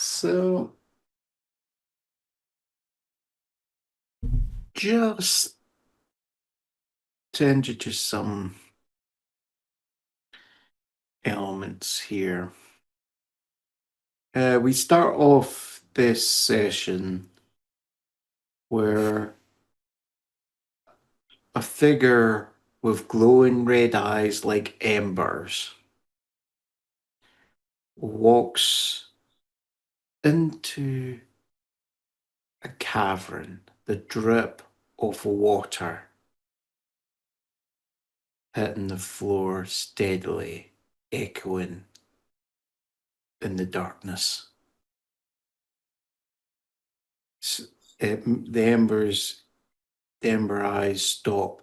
So just tend to just some elements here. We start off this session where a figure with glowing red eyes like embers walks into a cavern, the drip of water hitting the floor steadily, echoing in the darkness. The ember eyes stop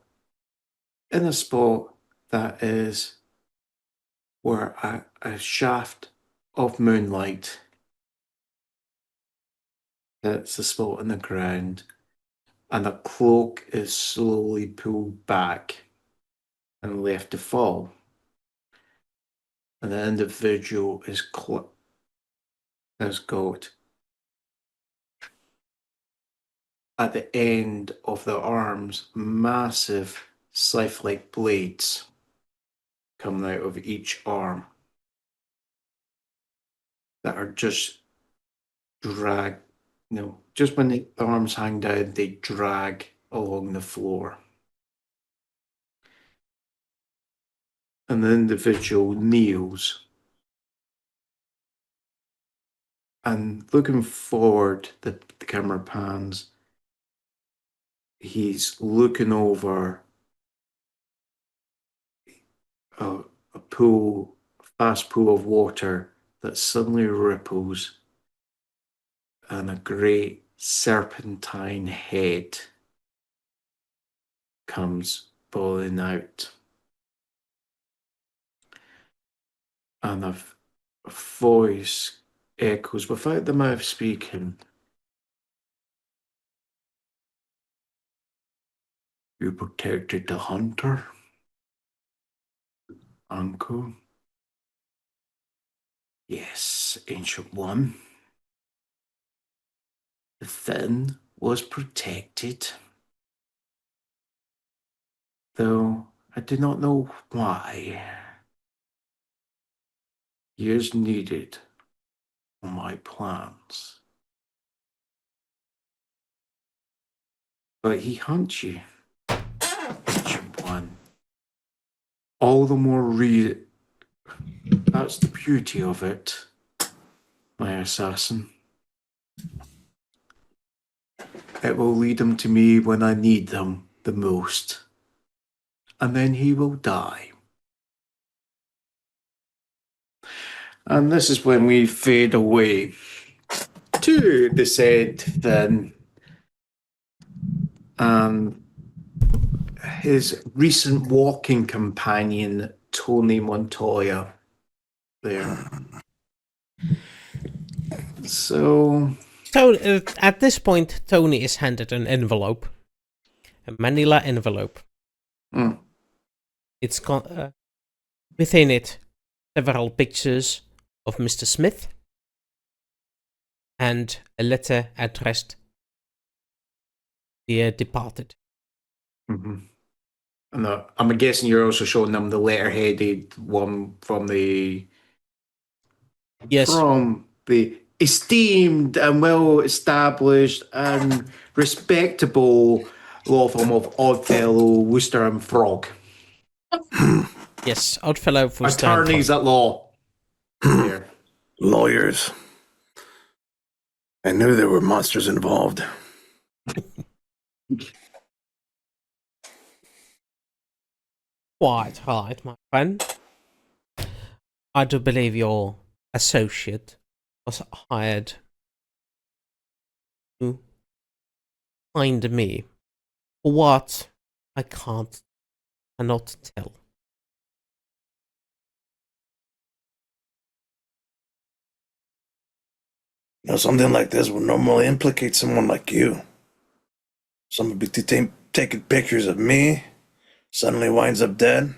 in a spot that is where a shaft of moonlight hits the spot in the ground, and a cloak is slowly pulled back and left to fall. And the individual has got at the end of the arms massive scythe-like blades coming out of each arm that are just drag. Just when the arms hang down, they drag along the floor. And the individual kneels. And looking forward, the camera pans. He's looking over a fast pool of water that suddenly ripples, and a great serpentine head comes falling out. And a voice echoes without the mouth speaking. You protected the hunter, uncle? Yes, ancient one. The thin was protected, though I do not know why. Years needed for my plans. But he hunts you, ancient one. All the more reason. That's the beauty of it, my assassin. It will lead them to me when I need them the most. And then he will die. And this is when we fade away to the said then, and his recent walking companion, Tony Montoya, there. So at this point, Tony is handed an envelope, a manila envelope. It's within it several pictures of Mr. Smith and a letter addressed "Dear Departed." Mm-hmm. And I'm guessing you're also showing them the letter-headed one from the esteemed and well-established and respectable law firm of Oddfellow, Wooster and Frog. Yes, Oddfellow, Wooster Attorneys at law. There. Lawyers. I knew there were monsters involved. Quite right, my friend. I do believe your associate was hired to find me. For what? I cannot tell. Something like this would normally implicate someone like you. Someone be taking pictures of me, suddenly winds up dead.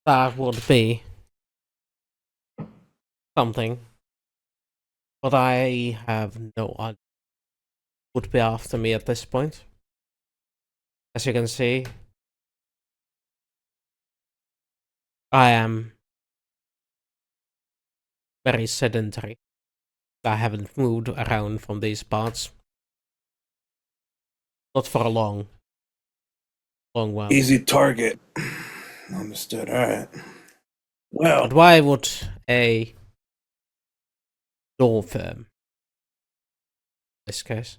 That would be something, but I have no idea what would be after me at this point. As you can see, I am very sedentary. I haven't moved around from these parts. Not for a long while. Easy target. Understood. All right. Well, But why would a law firm, in this case?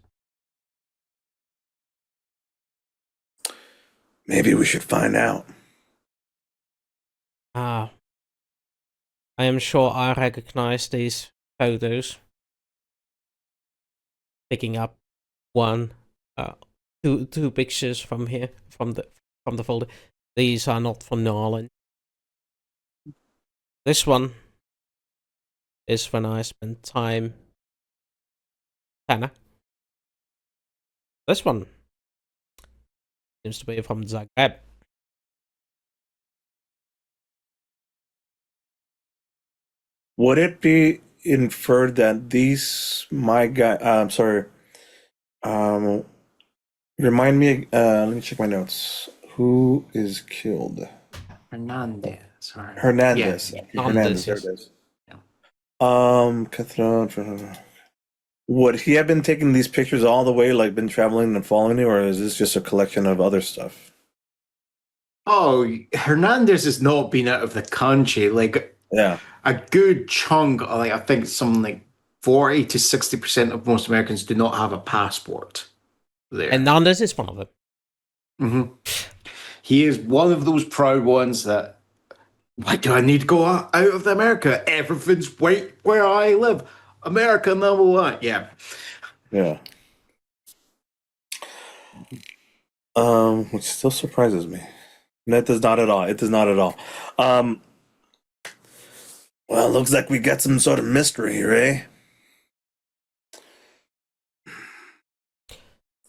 maybe we should find out. I am sure I recognize these photos. Picking up one, two pictures from here, from the folder. These are not from New Orleans. This one is when I spent time. Tanner. This one seems to be from Zagreb. Would it be inferred that these my guy? I'm sorry. Remind me. Let me check my notes. Who is killed? Hernandez. Hernandez. Yeah. Hernandez. There yes. it is. Yeah. Catherine. Would he have been taking these pictures all the way, like been traveling and following you, or is this just a collection of other stuff? Oh, Hernandez has not been out of the country. Like Yeah. a good chunk, like I think something like 40 to 60% of most Americans do not have a passport there. And Nandes is one of them. Mm-hmm. He is one of those proud ones that, why do I need to go out of America? Everything's right where I live. America number one. Yeah. Yeah. Which still surprises me. That does not at all. It does not at all. Well, looks like we got some sort of mystery here, eh?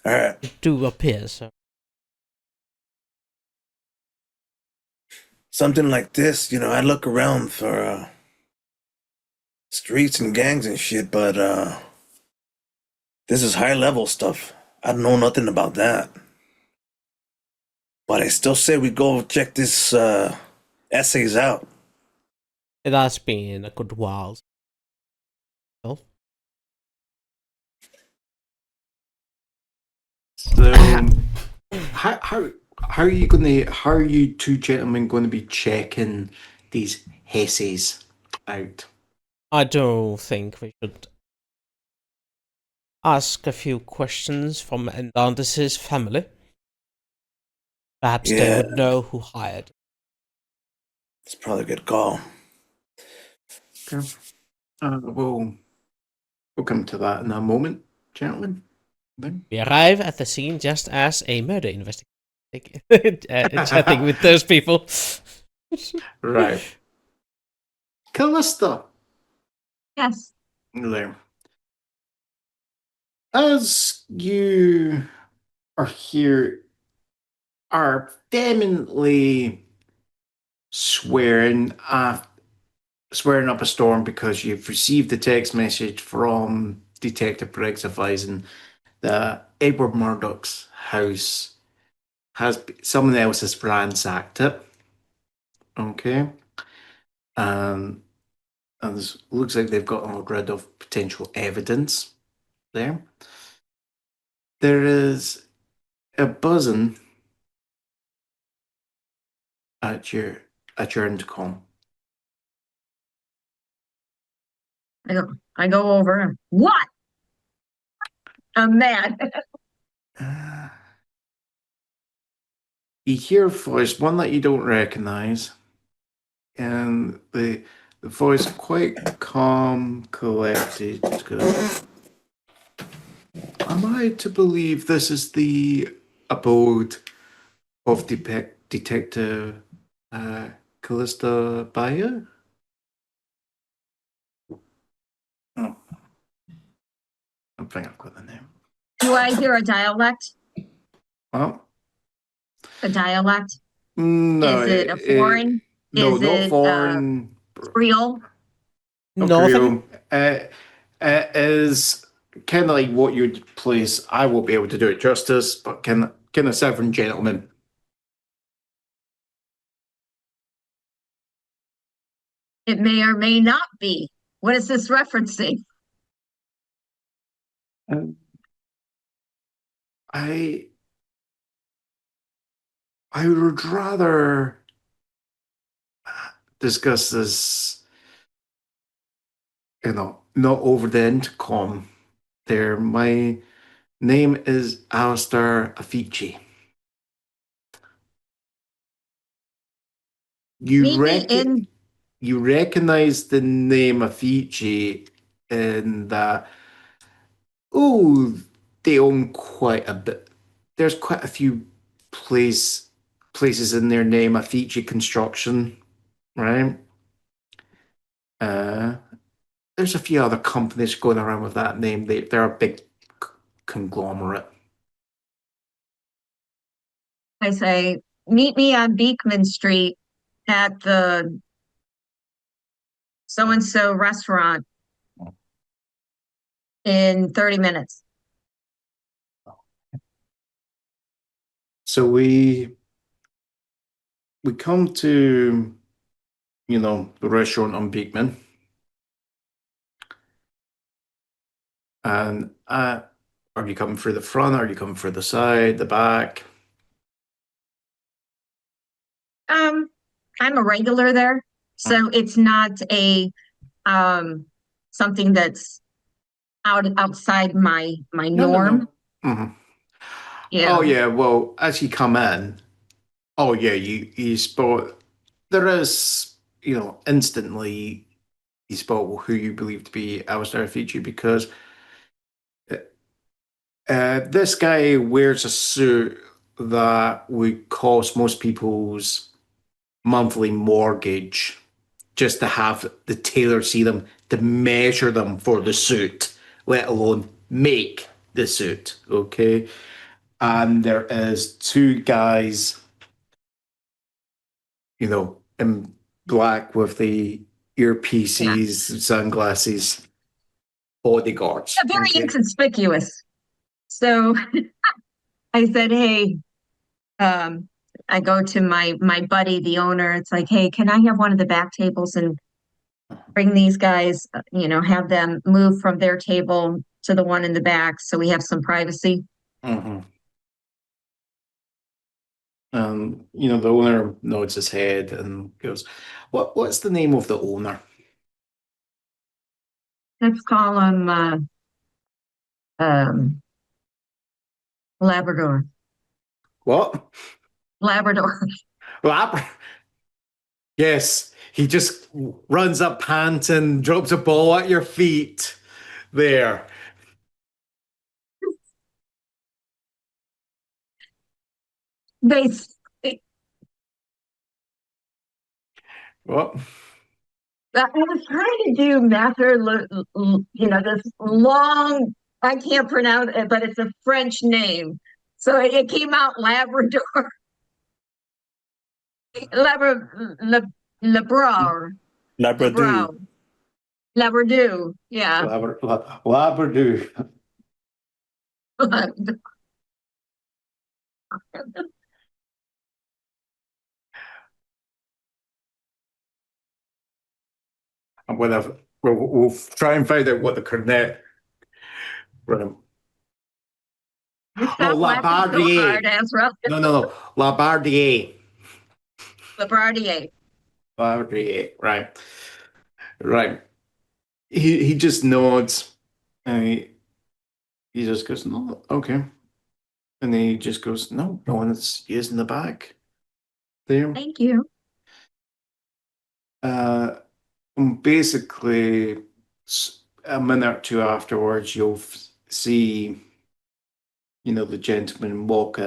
All right. It do appear so. Something like this, I look around for streets and gangs and shit, but this is high level stuff. I don't know nothing about that. But I still say we go check this essays out. It has been a good while. Well, So, how are you two gentlemen going to be checking these essays out? I do think we should ask a few questions from Hernandez's family. Perhaps they Yeah. would know who hired. It's probably a good call. Okay. We'll come to that in a moment, gentlemen. Then. We arrive at the scene just as a murder investigation. Chatting with those people. Right. Calista. Yes. There. As you are here, are vehemently swearing up a storm because you've received a text message from Detective Briggs advising that Edward Murdoch's house someone else has ransacked it. Okay. And this looks like they've gotten rid of potential evidence there. There is a buzzing at your intercom. I go over. What? I'm mad. You hear a voice, one that you don't recognize, and the voice quite calm, collected. Goes, am I to believe this is the abode of Detective Calista Bayer? Oh, I think I've got the name. Do I hear a dialect? Well, A dialect? no. Is it a foreign? No, Is not it, foreign. Creole? Northern. It is kind of like what you'd place. I won't be able to do it justice, but can a Severn gentleman. It may or may not be. What is this referencing? Um, I I would rather discuss this, not over the intercom. There, my name is Alistair Afici. Meet me in. You recognize the name Afici in that, oh, they own quite a bit. There's quite a few places in their name Afici Construction, right? Uh, there's a few other companies going around with that name. They're a big conglomerate. I say, meet me on Beekman Street at the so and so restaurant in 30 minutes. So we come to, the restaurant on Beekman, and are you coming through the front? Are you coming through the side, the back? I'm a regular there, so it's not a something that's outside my norm. Mhm. Yeah. Oh yeah, well, as you come in, oh yeah, you spot there is, instantly you spot who you believe to be Alistair Fiji because this guy wears a suit that would cost most people's monthly mortgage just to have the tailor see them, to measure them for the suit, let alone make the suit. Okay. And there is two guys, in black with the earpieces, sunglasses, bodyguards. Very Okay. inconspicuous. So I said, hey, I go to my buddy, the owner. It's like, hey, can I have one of the back tables and bring these guys, have them move from their table to the one in the back so we have some privacy. Mhm. The owner nods his head and goes, What's the name of the owner? Let's call him um, Labrador. What? Labrador. Lab? Yes, he just runs up panting, drops a ball at your feet. There. They What? I was trying to do this long, I can't pronounce it, but it's a French name. So it came out Labrador, Labrador, Labrador. Labrador, yeah. Labrador. I'm gonna we'll try and find out what the cornet. Right. You Oh, stop laughing so hard, Labardier. Asra. No. Labardier. Labardier. Labardier. Right. Right. He just nods and he just goes, no, okay. And then he just goes, no one is in the back there. Thank you. Uh, basically, a minute or two afterwards, you'll see, the gentleman walk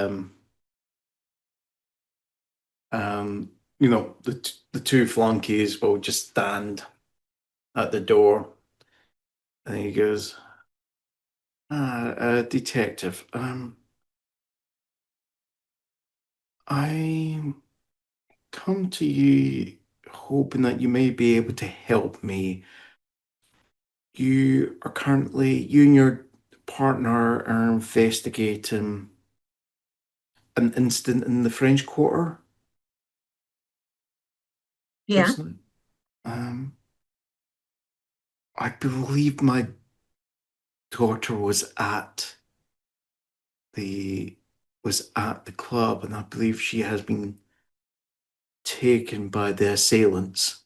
the two flunkies will just stand at the door, and he goes, detective, I come to you hoping that you may be able to help me you and your partner are investigating an incident in the French Quarter Yeah. recently. I believe my daughter was at the club, and I believe she has been taken by the assailants.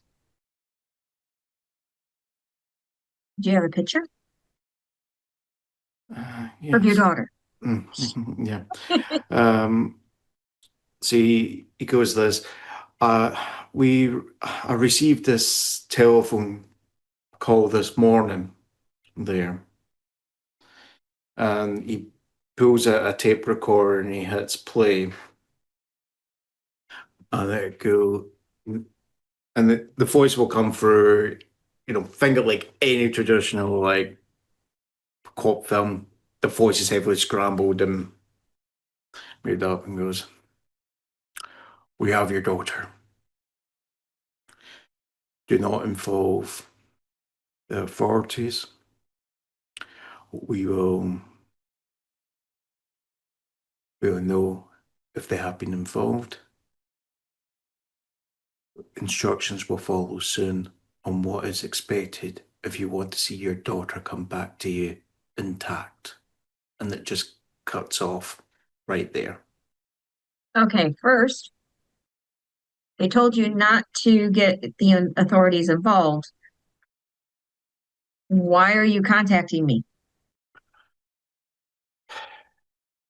Do you have a picture of your Yes. daughter? Yeah. Um, so he goes this. Uh, I received this telephone call this morning there, and he pulls out a tape recorder and he hits play, and it go, and the voice will come through, think of like any traditional like cop film. The voice is heavily scrambled and made up, and goes, "We have your daughter. Do not involve the authorities. We will know if they have been involved. Instructions will follow soon on what is expected if you want to see your daughter come back to you intact." And it just cuts off right there. Okay, first, they told you not to get the authorities involved. Why are you contacting me?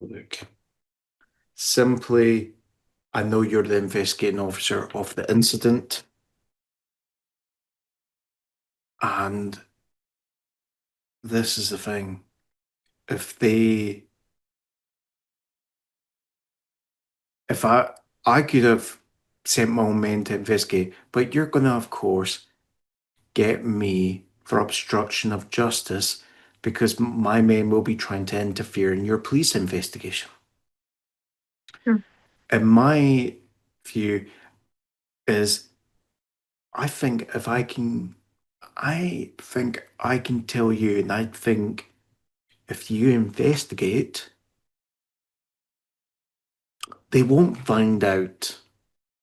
Look, simply, I know you're the investigating officer of the incident, and this is the thing. If I could have sent my own men to investigate, but you're gonna, of course, get me for obstruction of justice because my men will be trying to interfere in your police investigation. Sure. And my view is, I think I think I can tell you, and I think if you investigate, they won't find out,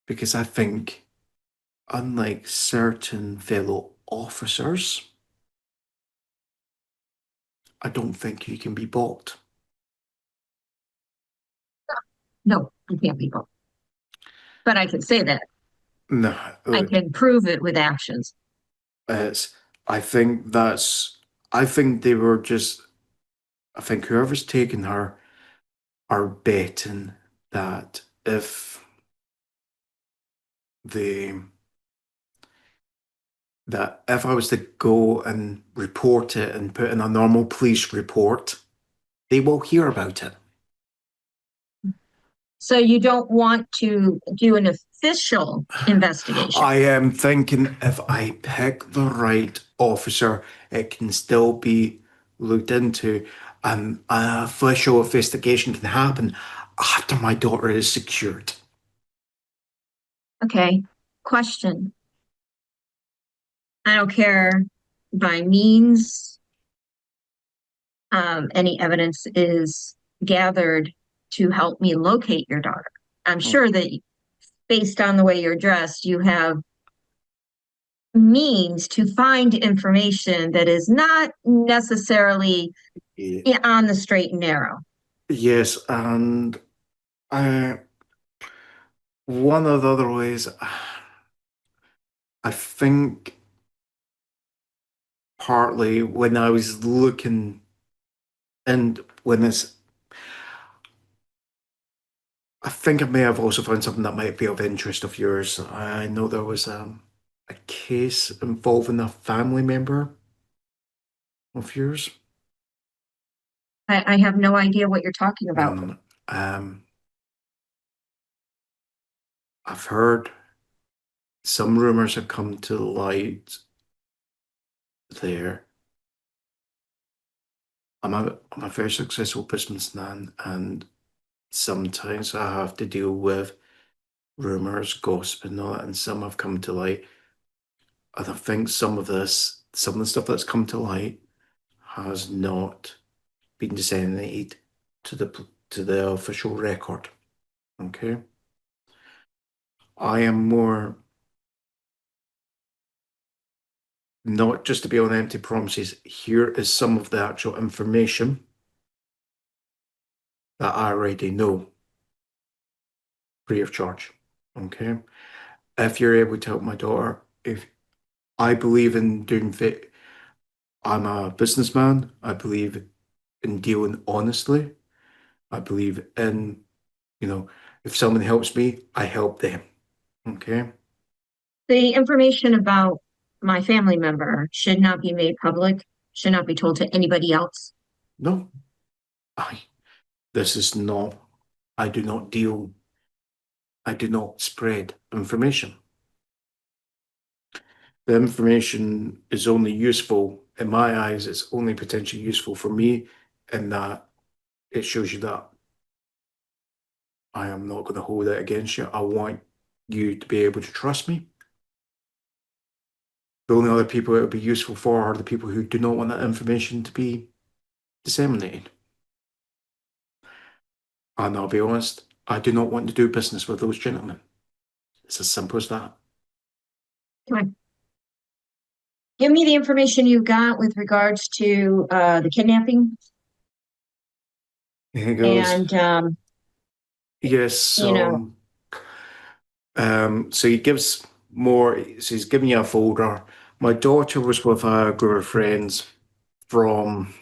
because I think, unlike certain fellow officers, I don't think you can be bought. No, you can't be both. But I can say that. No, I look, can prove it with actions. it's, I think that's, I think they were just, I think whoever's taken her are betting that the if I was to go and report it and put in a normal police report, they will hear about it. So you don't want to do an official investigation. I am thinking if I pick the right officer, it can still be looked into, and an official investigation can happen after my daughter is secured. Okay, question. I don't care by means any evidence is gathered to help me locate your daughter. I'm sure that based on the way you're dressed, you have means to find information that is not necessarily on the straight and narrow. Yes, and one of the other ways, I think partly when I was looking, and when this, I think I may have also found something that might be of interest of yours. I know there was a case involving a family member of yours. I have no idea what you're talking about. I've heard some rumors have come to light there. I'm a very successful businessman, and sometimes I have to deal with rumors, gossip, and all that, and some have come to light. And I think some of this some of the stuff that's come to light has not been disseminated to the official record. Okay. I am more not just to be on empty promises. Here is some of the actual information that I already know, free of charge. Okay. If you're able to help my daughter, if I believe in doing fit, I'm a businessman. I believe in dealing honestly. I believe in, if someone helps me, I help them. Okay. The information about my family member should not be made public, should not be told to anybody else. No, this is not, I do not spread information. The information is only useful, in my eyes, it's only potentially useful for me in that it shows you that I am not going to hold it against you. I want you to be able to trust me. The only other people it would be useful for are the people who do not want that information to be disseminated. And I'll be honest, I do not want to do business with those gentlemen. It's as simple as that. Okay. Give me the information you got with regards to the kidnapping. Here goes. And yes, so so he gives more. So he's giving you a folder. My daughter was with a group of friends. From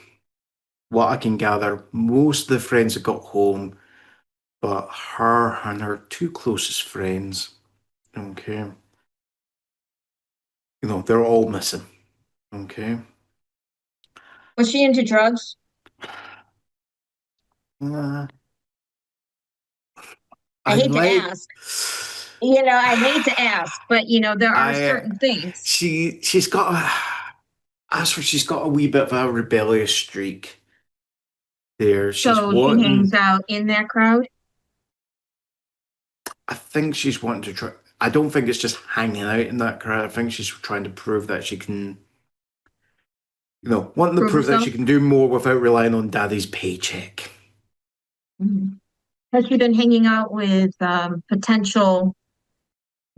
what I can gather, most of the friends have got home, but her and her two closest friends, okay, they're all missing. Okay. was she into drugs? Uh, I hate to ask. I hate to ask, but there are certain things. She's got she's got a wee bit of a rebellious streak there. She hangs out in that crowd? I think she's wanting to try. I don't think it's just hanging out in that crowd. I think she's trying to prove that she can, wanting to prove that she can do more without relying on daddy's paycheck. Mm-hmm. Has she been hanging out with potential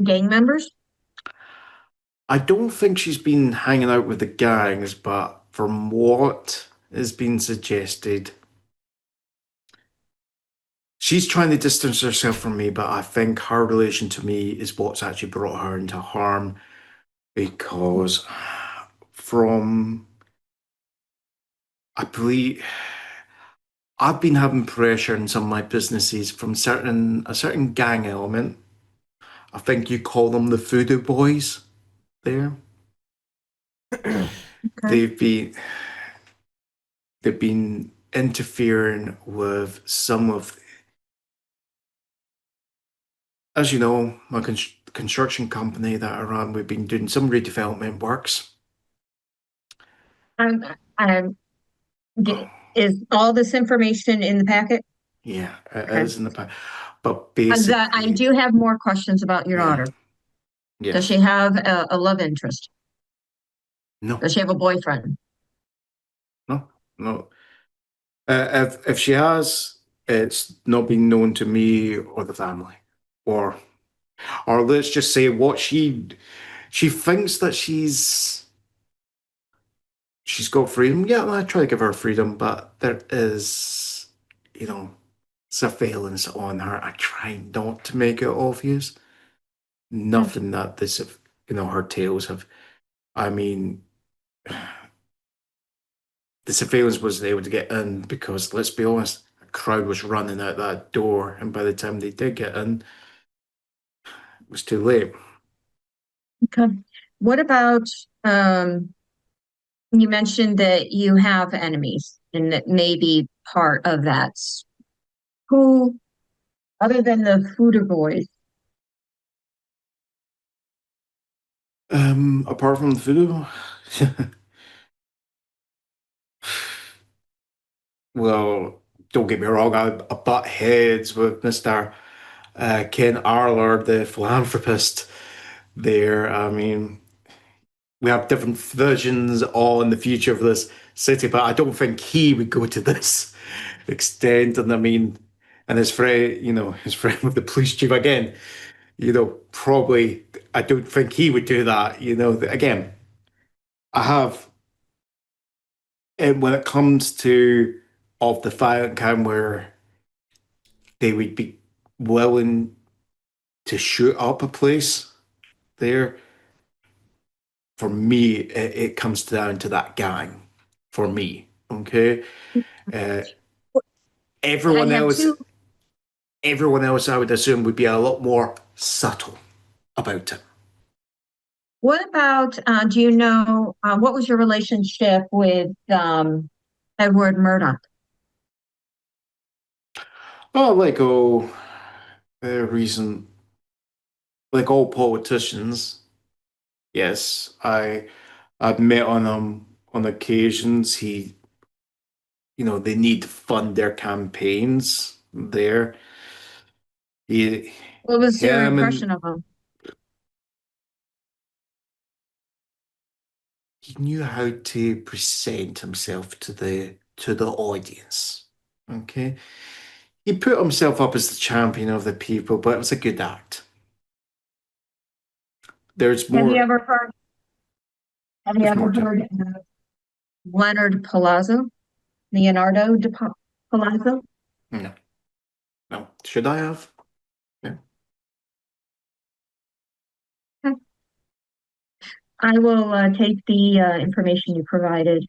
gang members? I don't think she's been hanging out with the gangs, but from what has been suggested, she's trying to distance herself from me, but I think her relation to me is what's actually brought her into harm, because I believe I've been having pressure in some of my businesses from a certain gang element. I think you call them the voodoo boys there. Okay. They've been interfering with some of, as you know, my construction company that I run. We've been doing some redevelopment works. Is all this information in the packet? Yeah, it is in the packet. But basically, I do have more questions about your daughter. Yes. Does she have a love interest? No. Does she have a boyfriend? No. If she has, it's not been known to me or the family, or let's just say what she thinks that she's got freedom. Yeah, I try to give her freedom, but there is, surveillance on her. I try not to make it obvious. Nothing that this, her tales have. I mean, the surveillance wasn't able to get in because, let's be honest, a crowd was running out that door, and by the time they did get in, it was too late. Okay. What about you mentioned that you have enemies, and that may be part of that. Who, other than the Voodoo boys? Apart from the voodoo, well, don't get me wrong, I butt heads with Mr. Ken Allard, the philanthropist there. I mean, we have different visions on the future of this city, but I don't think he would go to this extent. And I mean, and his friend, his friend with the police chief again, probably, I don't think he would do that. Again, I have, and when it comes to of the firing kind where they would be willing to shoot up a place there, for me, it comes down to that gang. For me, okay. Uh, I everyone have else, two. everyone else, I would assume, would be a lot more subtle about it. What about, do you know, what was your relationship with Edward Murdoch? Oh, reason, like all politicians, yes, I've met on him on occasions. They need to fund their campaigns there. He, What was your him, impression and of him? he knew how to present himself to the audience. Okay, he put himself up as the champion of the people, but it was a good act. There's Have you more. ever heard, have you There's ever more to it. heard Leonard Palazzo? Leonardo Palazzo? No, no. Should I have? Yeah. I will take the information you provided.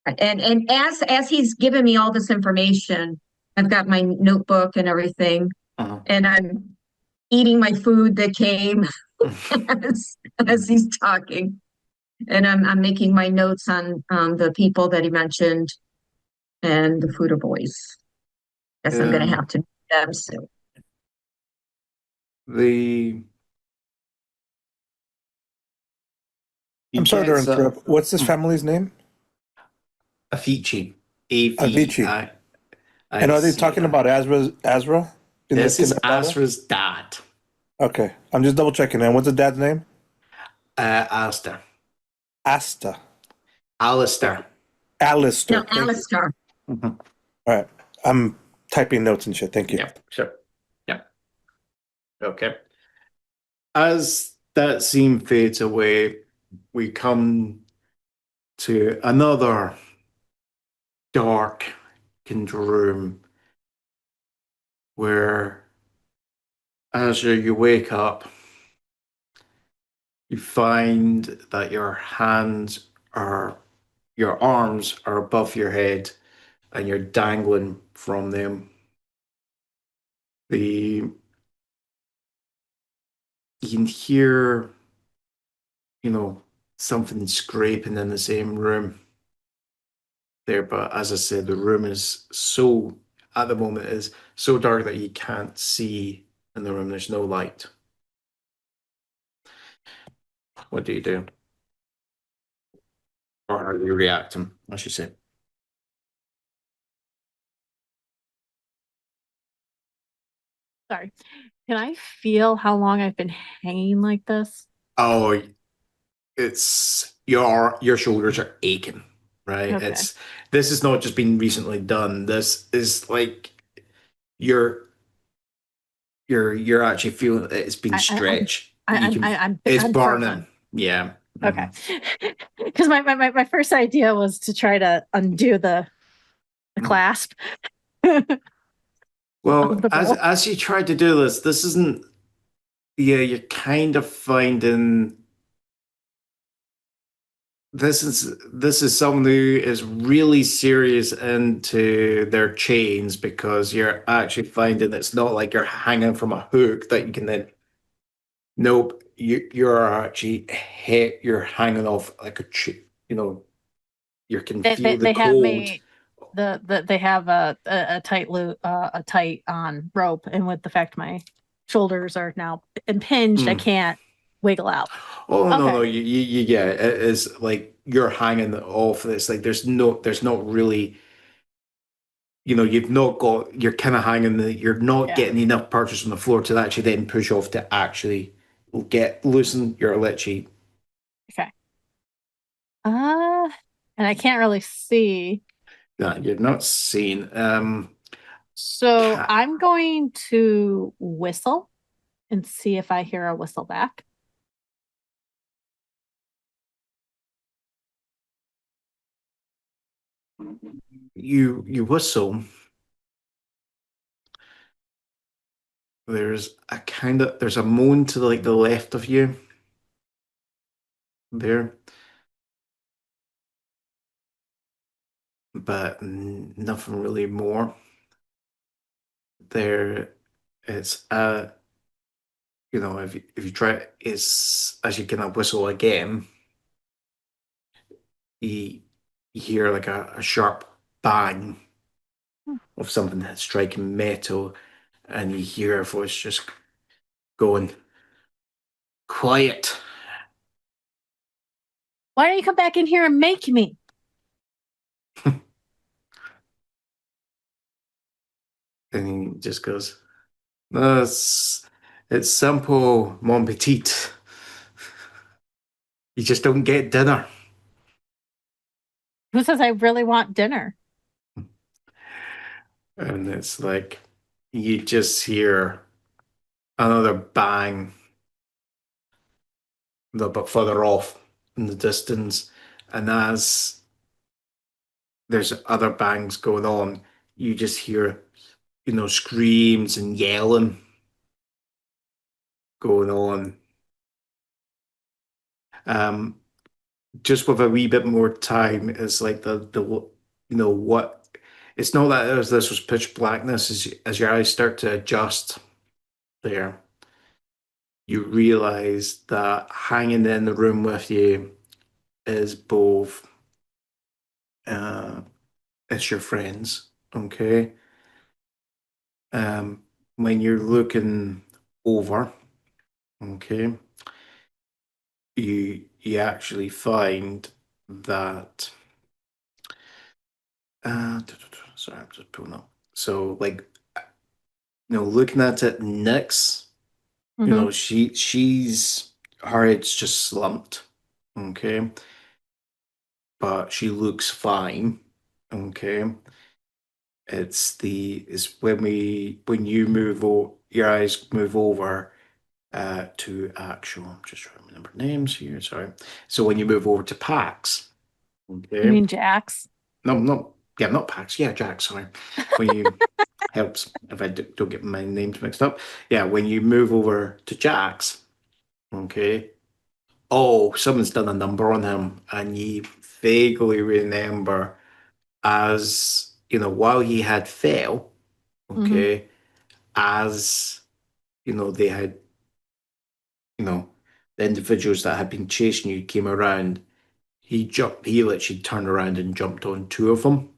And as he's given me all this information, I've got my notebook and everything, Uh-huh. and I'm eating my food that came as he's talking. And I'm making my notes on the people that he mentioned and the Fooder boys. Guess I'm gonna Um, have to do them soon. the he I'm sorry to gets interrupt. What's this family's name? Avicii. A-V-I-I-C-I. Avicii. And are they talking about Asra? This is their daughter? Asra's dad, Okay. I'm just double checking. And what's the dad's name? Alistair. Asta. Alistair. Alistair. No, Thank you. Alistair. Mhm. All right. I'm typing notes and shit. Thank you. Yep, sure. Yep. Okay. As that scene fades away, we come to another dark room where, as you wake up, you find that your arms are above your head and you're dangling from them. You can hear, something scraping in the same room there, but as I said, the room is at the moment is so dark that you can't see in the room. There's no light. What do you do? Or how are you reacting, I should say? Sorry. Can I feel how long I've been hanging like this? Oh, it's your shoulders are aching, right? Okay. This has not just been recently done. This is like you're actually feeling it's been stretched. It's I'm burning. frozen. Yeah. Okay. Because my first idea was to try to undo the clasp. Well, as you try to do this isn't. Yeah, you're kind of finding this is someone who is really serious into their chains, because you're actually finding it's not like you're hanging from a hook that you can then. Nope, you're actually you're hanging off like you can feel the they have cold. me they have a tight on rope, and with the fact my shoulders are now impinged, I can't wiggle out. Oh no, Okay. no, yeah, it is like you're hanging off this. Like there's not really, you're kind of hanging you're not getting enough purchase on the floor to actually then push off to actually get loosen. You're literally Okay. And I can't really see. No, you're not seeing. So Cat. I'm going to whistle and see if I hear a whistle back. You whistle. There's a moan to like the left of you. There. But nothing really more. There, it's if you try, it's as you kind of whistle again, you, you hear like a sharp bang of something that's striking metal, and you hear a voice just going, "Quiet." Why don't you come back in here and make me? And he just goes, "No, it's simple, mon petit. You just don't get dinner." Who says I really want dinner? And it's like you just hear another bang a little bit further off in the distance. And as there's other bangs going on, you just hear, screams and yelling going on. Um, just with a wee bit more time, it's like what it's not that this was pitch blackness as your eyes start to adjust there. You realize that hanging in the room with you is both it's your friends, okay? Um, when you're looking over, okay, you actually find that sorry, I'm just pulling up. So like looking at it next, Mhm. she's her head's just slumped, okay, but she looks fine, okay. It's when you your eyes move over to actual. I'm just trying to remember names here. Sorry. So when you move over to Pax, You okay. mean Jax? No, yeah, not Pax. Yeah, Jack. Sorry. When you helps if I don't get my names mixed up. Yeah, when you move over to Jack's, okay. Oh, someone's done a number on him, and you vaguely remember as while he had fell, Mm-hmm. okay, as they had you know, the individuals that had been chasing you came around. He literally turned around and jumped on two of them.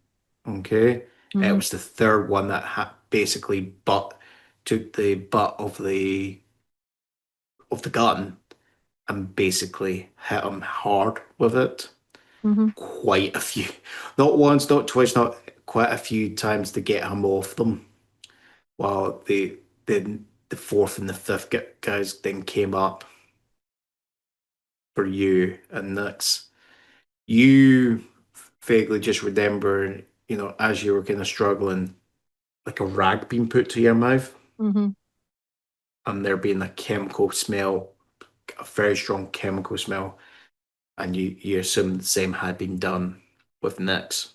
Okay. It Mm-hmm. was the third one that had basically took the butt of the gun and basically hit him hard with it. Mm-hmm. Quite a few, not once, not twice, not quite a few times to get him off them. While the fourth and the fifth guys then came up for you and Nix. You vaguely just remember, as you were kind of struggling, like a rag being put to your mouth, Mm-hmm. and there being a chemical smell, a very strong chemical smell, and you assume the same had been done with Nix.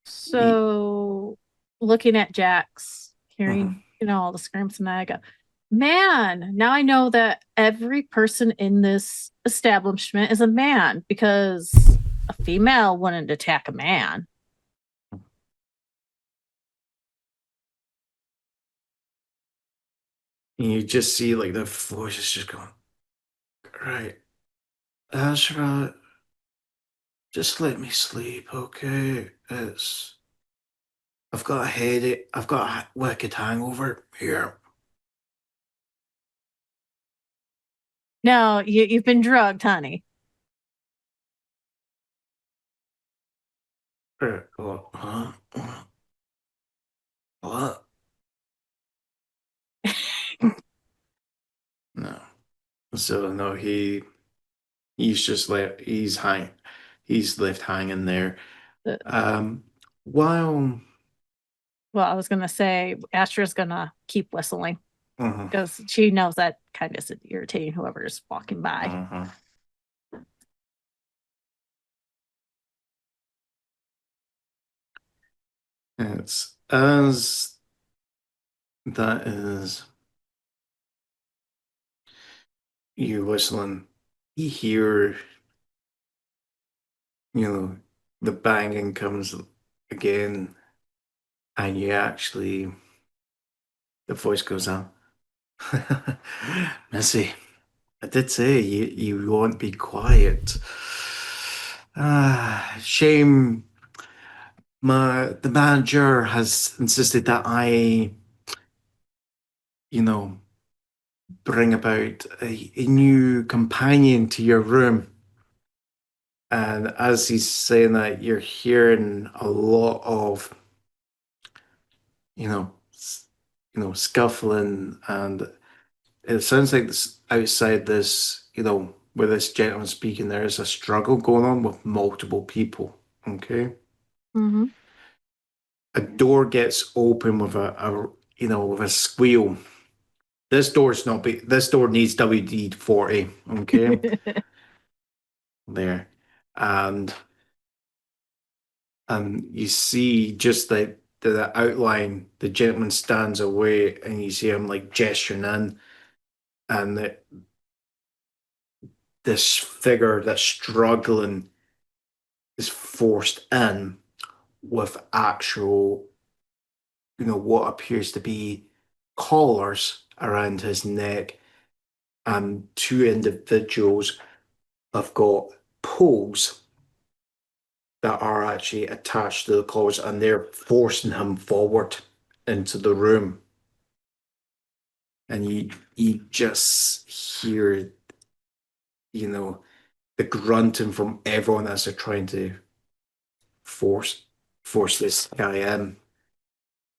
You, So looking at Jax, mhm. hearing, all the screams and I go, man, now I know that every person in this establishment is a man because a female wouldn't attack a man. And you just see like the voice is just going, right, Asra, just let me sleep, okay? I've got a headache. I've got a wicked hangover here. No, you've been drugged, honey. Oh, what? No. So no, He's left hanging there. Uh, While Well, I was gonna say Astra's gonna keep whistling uh-huh, because she knows that kind of irritating whoever's walking by. uh-huh. It's as that is you whistling, you hear, the banging comes again, and the voice goes on. Missy, I did say you won't be quiet. Shame. The manager has insisted that I, you know, bring about a new companion to your room. And as he's saying that, you're hearing a lot of, you know, scuffling, and it sounds like outside this, where this gentleman's speaking, there is a struggle going on with multiple people. Okay, Mm-hmm. a door gets open with with a squeal. This door's not big. This door needs WD-40. Okay, there, and you see just the outline. The gentleman stands away, and you see him like gesturing in, and this figure that's struggling is forced in with actual, what appears to be collars around his neck, and two individuals have got poles that are actually attached to the collars, and they're forcing him forward into the room. And you just hear, the grunting from everyone as they're trying to force this guy in.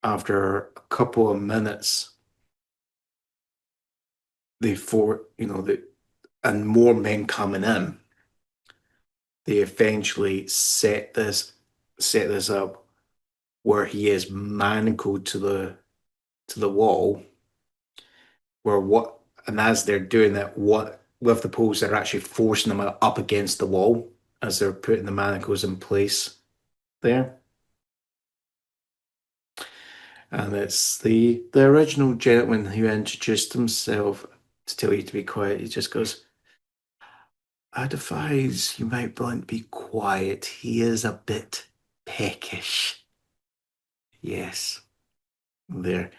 After a couple of minutes, and more men coming in, they eventually set this up where he is manacled to the wall. And as they're doing that, what with the poles, they're actually forcing them up against the wall as they're putting the manacles in place there. And it's the original gentleman who introduced himself to tell you to be quiet. He just goes, I'd advise you might blunt be quiet. He is a bit peckish. Yes. There.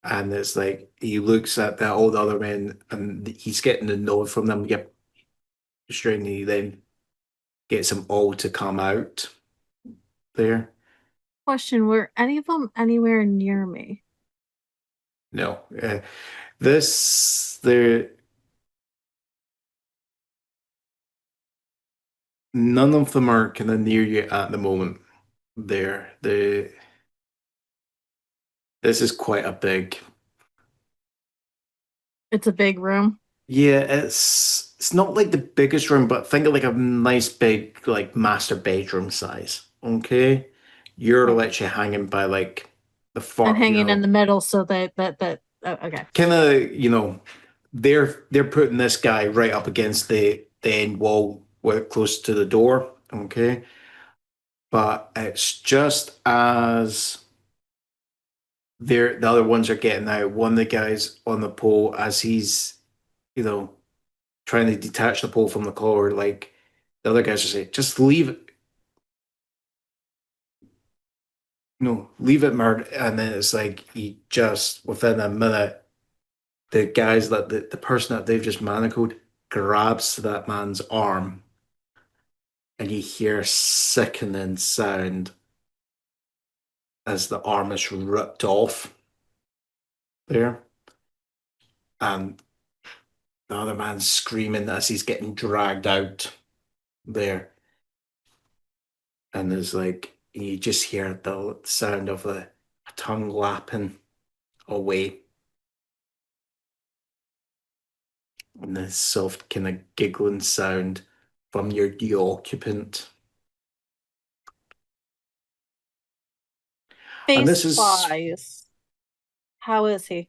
And it's like he looks at all the other men, and he's getting the nod from them. Yep. Straight, and he then gets them all to come out there. Question: were any of them anywhere near me? No. There, none of them are kind of near you at the moment. This is quite a big. It's a big room. Yeah, it's not like the biggest room, but think of like a nice big like master bedroom size. Okay, you're Okay. literally hanging by like the far, And hanging in the middle, so that okay. kind of, they're putting this guy right up against the end wall, close to the door. Okay, but it's just as the other ones are getting out. One of the guys on the pole, as he's, you know trying to detach the pole from the collar, like the other guys are saying, just leave it. No, leave it, Murd. And then it's like he just within a minute, the guys that the person that they've just manacled grabs that man's arm, and you hear a sickening sound as the arm is ripped off there. And the other man's screaming as he's getting dragged out there. And there's like, you just hear the sound of a tongue lapping away. and the soft kind of giggling sound from your new occupant. And this is Face-wise, how is he?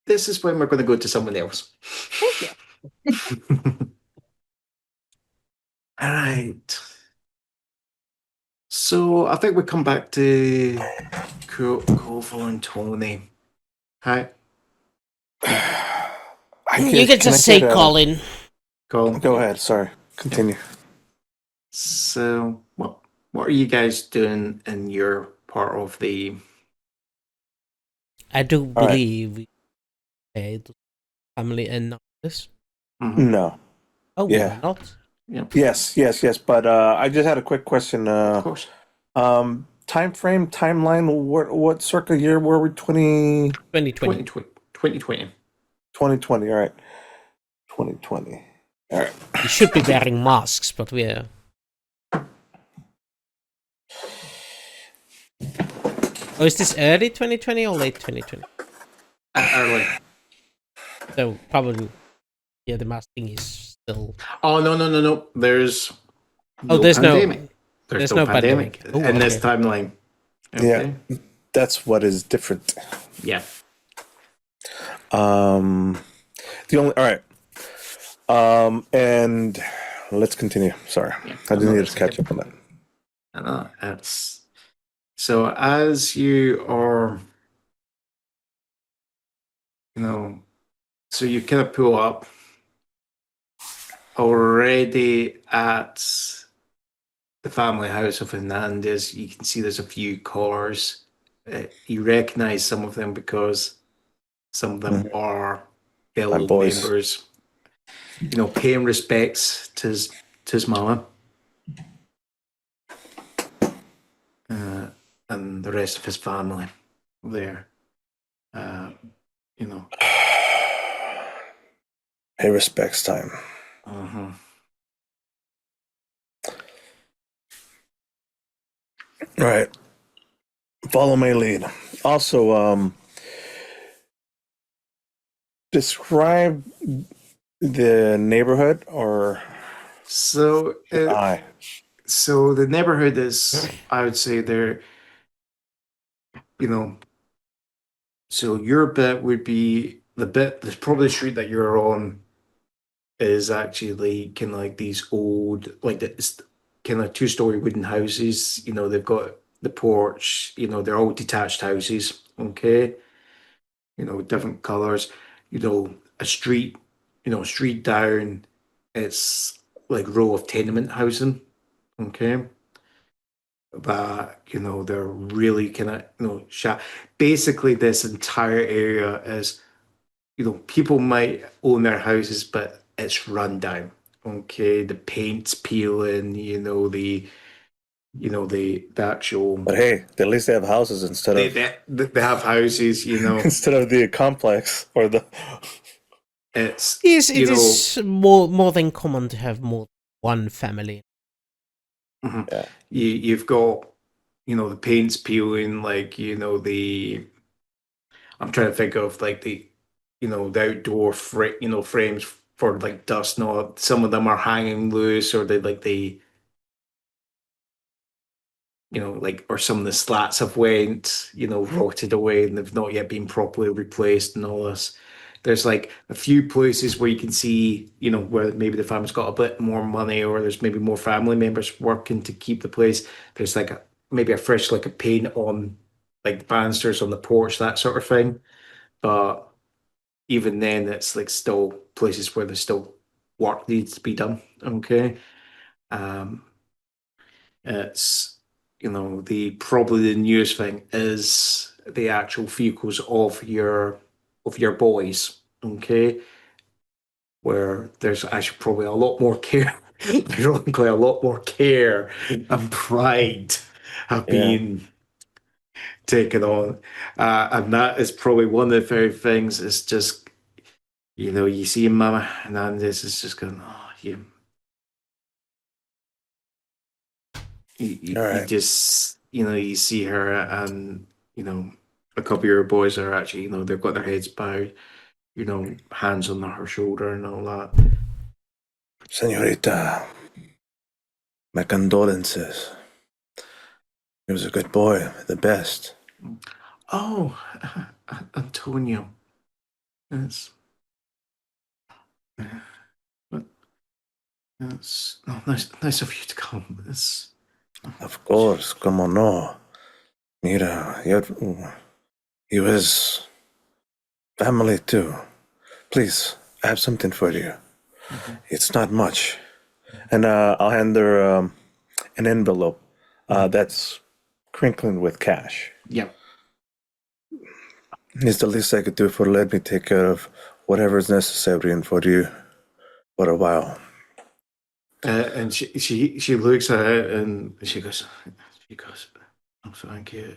this is when we're going to go to someone else. Thank you. All right. So I think we come back to Kouvo and Tony. Hi, You can just say Colin. Colin. Go ahead. Sorry. Continue. So, what are you guys doing in your part of the? I do right. believe we paid family and this. Mhm. No. Oh, Yeah. we're not. Yep, Yes. But I just had a quick question. of course. Time frame, timeline. What circa year were we? 2020. 2020. 2020. All right. 2020. All right. We should be wearing masks, but we're. Oh, is this early 2020 or late 2020? Early. So probably, yeah, the mask thing is still. Oh no. There's There's pandemic. no. There's no pandemic Oh, in this okay. timeline. Okay. Yeah. That's what is different. Yeah. The only. All right. And let's continue. Sorry, Yeah. I just needed to catch up on that. I know. It's so as you are, so you kind of pull up already at the family house of Hernandez. You can see there's a few cars. You recognize some of them because some of them are fellow boys. members. Paying respects to his mama. And the rest of his family there. Pay respects time. Uh-huh. All right. Follow my lead. Also, describe the neighborhood or So so the neighborhood is, I would say, they're, so your bit would be there's probably the street that you're on is actually kind of like these old, like it's kind of 2-story wooden houses. They've got the porch. They're all detached houses. Okay, different colors. A street. Street down. It's like row of tenement housing. Okay. But they're really kind of basically this entire area is people might own their houses, but it's run down. Okay, the paint's peeling, the actual. But hey, at least they have houses instead of They have houses, instead of the complex or the. It's It is more than common to have more than one family. Mhm. Yeah. You've got the paint's peeling, like the. I'm trying to think of like the outdoor frames for like dust and all. Some of them are hanging loose, or or some of the slats have went, rotted away and they've not yet been properly replaced and all this. There's like a few places where you can see, where maybe the family's got a bit more money, or there's maybe more family members working to keep the place. There's like maybe a fresh like a paint on like the banisters on the porch, that sort of thing. But even then, it's like still places where there's still work needs to be done. Okay. Um, it's probably the newest thing is the actual vehicles of your boys. Okay. Where there's actually probably a lot more care. Ironically, a lot more care and pride have been taken on. And that is probably one of the very things is just, you see Mama Hernandez is just going, oh, you All right. just, you see her and, a couple of your boys are actually, they've got their heads bowed. hands on her shoulder and all that. Senorita, my condolences. He was a good boy, the best. Oh, Antonio. It's nice of you to come. Of course, como no. Mira, he was family too. Please, I have something for you. It's not much. And I'll hand her an envelope that's crinkling with cash. Yep. It's the least I could do for let me take care of whatever is necessary and for you for a while. And she looks at it and she goes, oh, thank you.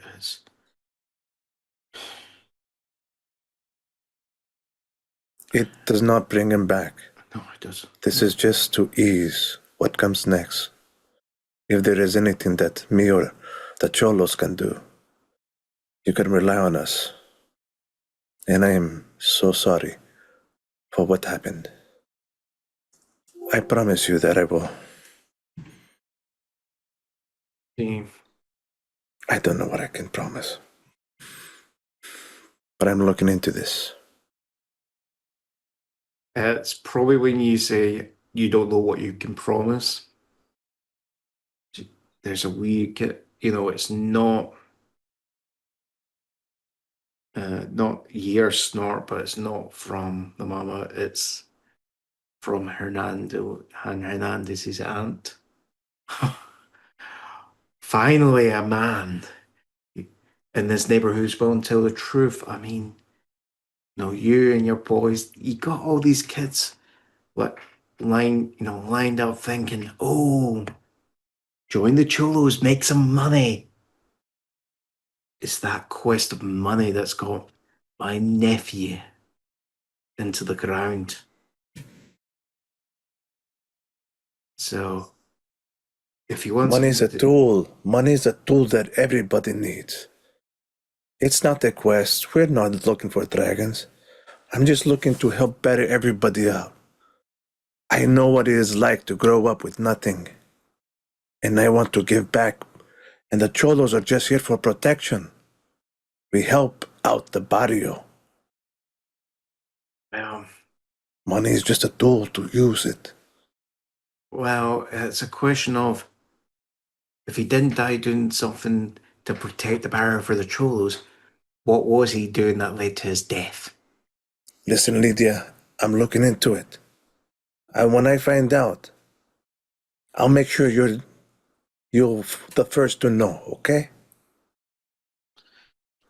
It does not bring him back. No, it doesn't. This is just to ease what comes next. If there is anything that me or the Cholos can do, you can rely on us. And I am so sorry for what happened. I promise you that I will. I don't know what I can promise. But I'm looking into this. It's probably when you say you don't know what you can promise. There's a wee, it's not your snort, but it's not from the mama. It's from Hernandez's aunt. Finally, a man in this neighborhood who's willing to tell the truth. I mean, you and your boys, you got all these kids lined up thinking, oh, join the Cholos, make some money. It's that quest of money that's got my nephew into the ground. So, if you want money is a tool. Money is a tool that everybody needs. It's not a quest. We're not looking for dragons. I'm just looking to help better everybody out. I know what it is like to grow up with nothing. And I want to give back. And the Cholos are just here for protection. We help out the barrio. Money is just a tool to use it. Well, it's a question of if he didn't die doing something to protect the barrio for the Cholos, what was he doing that led to his death? Listen, Lydia, I'm looking into it. And when I find out, I'll make sure you're the first to know, okay?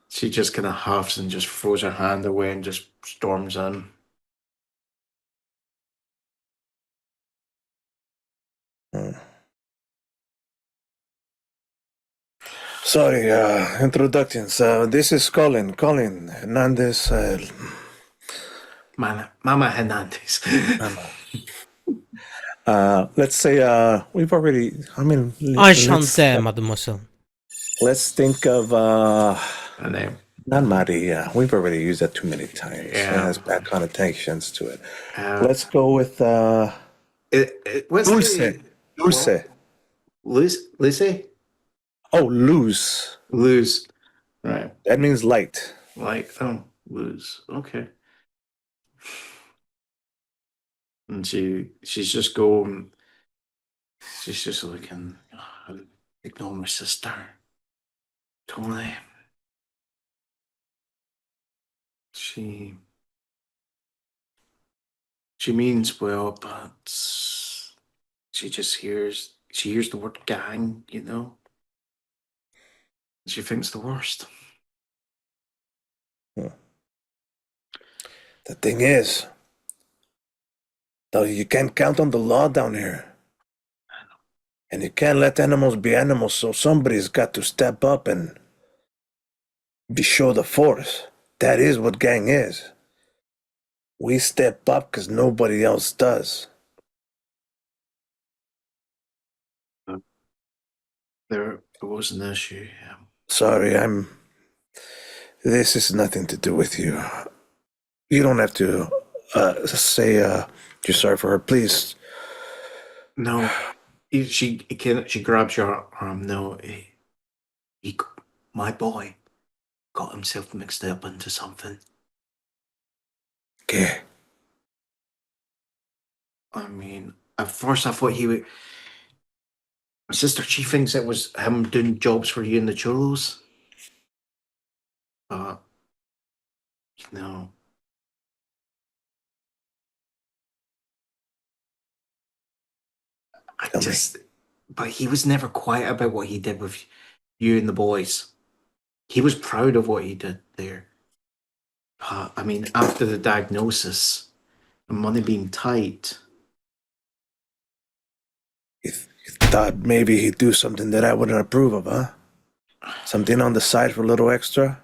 She just kind of huffs and just throws her hand away and just storms in. Sorry, introductions. This is Colin Hernandez. Mama Hernandez. Let's say we've already. Enchanté, mademoiselle. Let's think of A name. not Maria. We've already used that too many times. Yeah. It has bad connotations to it. Let's go with what's Dulce. Dulce. Lucy? Oh, lose. Lose. Right. That means light. Lose. Okay. And she's just going. She's just looking. Ignore my sister. Totally. She means well, but she hears the word gang, She thinks the worst. The thing is, though, you can't count on the law down here. And you can't let animals be animals, so somebody's got to step up and show the force. That is what gang is. We step up because nobody else does. There was an issue. Sorry, this is nothing to do with you. You don't have to say you're sorry for her. Please. No, she grabs your arm. No, my boy got himself mixed up into something. Okay. I mean, at first I thought he would. My sister, she thinks it was him doing jobs for you in the churros. But no. Tell me. But he was never quiet about what he did with you and the boys. He was proud of what he did there. I mean, after the diagnosis, the money being tight. You thought maybe he'd do something that I wouldn't approve of, huh? Something on the side for a little extra?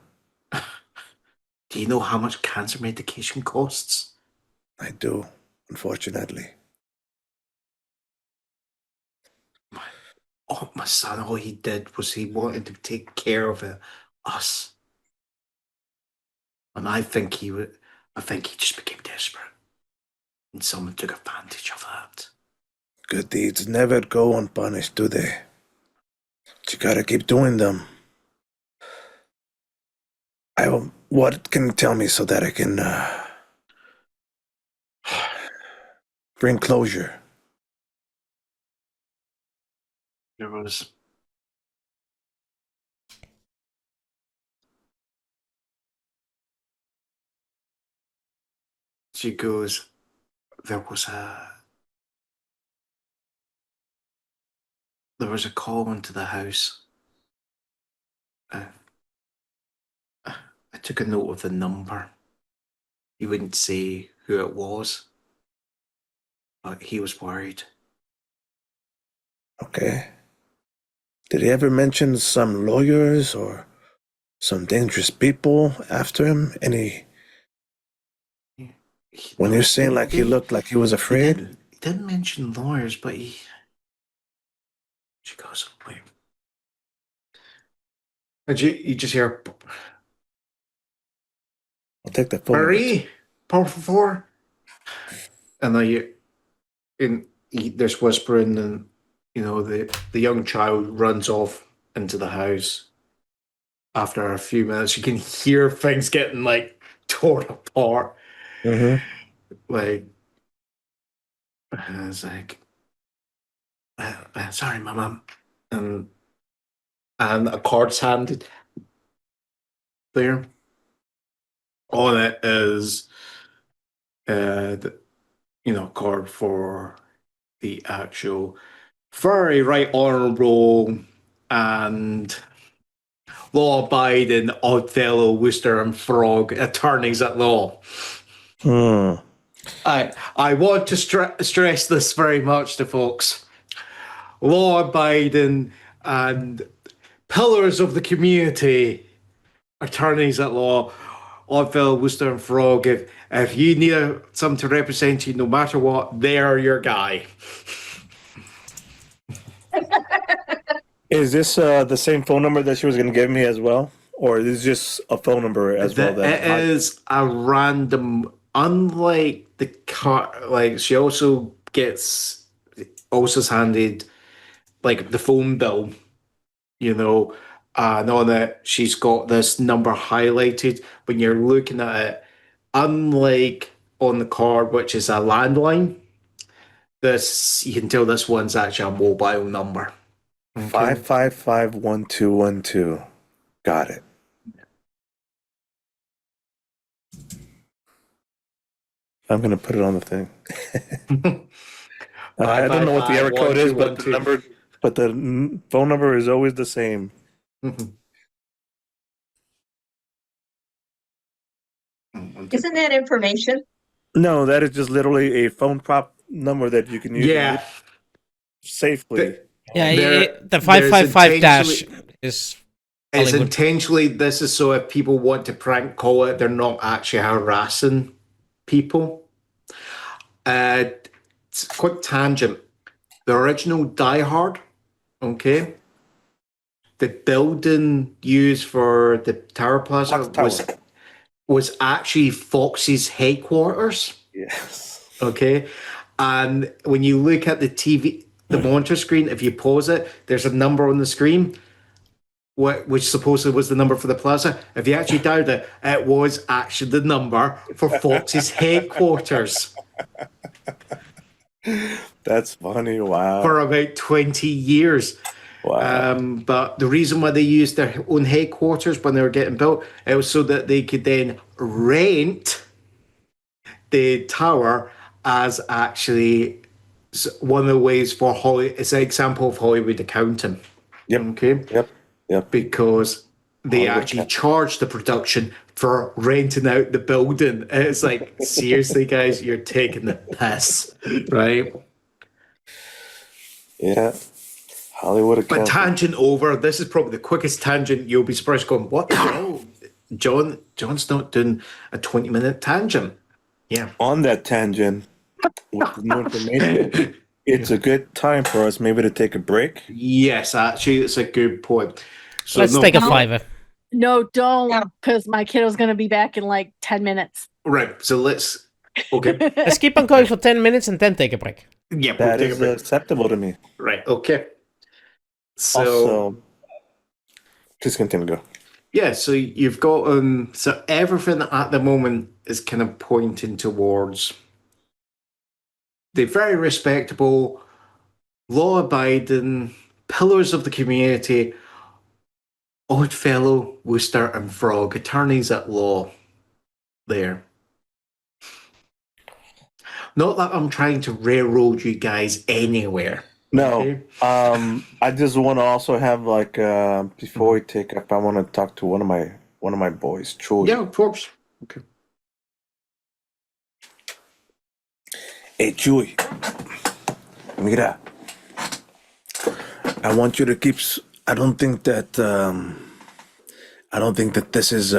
Do you know how much cancer medication costs? I do, unfortunately. My son, all he did was he wanted to take care of us. And I think he just became desperate. And someone took advantage of that. Good deeds never go unpunished, do they? But you gotta keep doing them. What can you tell me so that I can bring closure? There was she goes, there was a call into the house. I took a note of the number. He wouldn't say who it was, but he was worried. Okay. Did he ever mention some lawyers or some dangerous people after him? When you're saying like he looked like he was afraid? He didn't mention lawyers, but she goes, wait. And you just hear, I'll take the phone. Marie, por favor. And then there's whispering, and the young child runs off into the house. After a few minutes, you can hear things getting like torn apart. Mm-hmm. Like, it's like, sorry, my mum, and a card's handed there. On it is, card for the actual very right honourable and law-abiding Oddfellow, Wooster and Frog attorneys at law. I want to stress this very much to folks. Law-abiding and pillars of the community, attorneys at law, Oddfellow, Wooster and Frog. If you need someone to represent you no matter what, they're your guy. Is this the same phone number that she was going to give me as well? Or is this just a phone number as well? It is a random, unlike the car, like she also handed like the phone bill, and on it she's got this number highlighted. When you're looking at it, unlike on the card, which is a landline, you can tell this one's actually a mobile number. 555-1212. Got it. I'm gonna put it on the thing. I don't know what the error code is, but the phone number is always the same. Isn't that information? No, that is just literally a phone prop number that you can use safely. The 555 dash is. It's intentionally. This is so if people want to prank call it, they're not actually harassing people. Quick tangent. The original Die Hard, okay? The building used for the Tower Plaza was actually Fox's headquarters. Yes. Okay. And when you look at the TV, the monitor screen, if you pause it, there's a number on the screen, which supposedly was the number for the plaza. If you actually dialed it, it was actually the number for Fox's headquarters That's funny. Wow. for about 20 years. Wow. But the reason why they used their own headquarters when they were getting built, it was so that they could then rent the tower as actually one of the ways for Hollywood. It's an example of Hollywood accounting. Yep. Okay. Yep. Because they Hollywood actually accounting. charge the production for renting out the building. And it's like, seriously, guys, you're taking the piss, right? Yeah. Hollywood But accounting. tangent over. This is probably the quickest tangent. You'll be surprised going, what the hell? John's not doing a 20-minute tangent. Yeah. On that tangent, with the new information, it's a good time for us maybe to take a break. Yes, actually, it's a good point. So Let's take a fiver. No, don't, because my kiddo's going to be back in like 10 minutes. Right, so let's... Okay. Let's keep on going for 10 minutes and then take a break. Yeah, we'll That take a is break. acceptable to me. Right, okay. So... Also, please continue. Go. Yeah, so you've got... so everything at the moment is kind of pointing towards the very respectable, law-abiding pillars of the community, Oddfellow, Wooster, and Frog, attorneys at law there. Not that I'm trying to railroad you guys anywhere. No, Okay. I just want to also have like before we take up, I want to talk to one of my boys, Troy. Yeah, of course. Okay. Hey, Chewy. Mira. I want you to keep. I don't think that this is.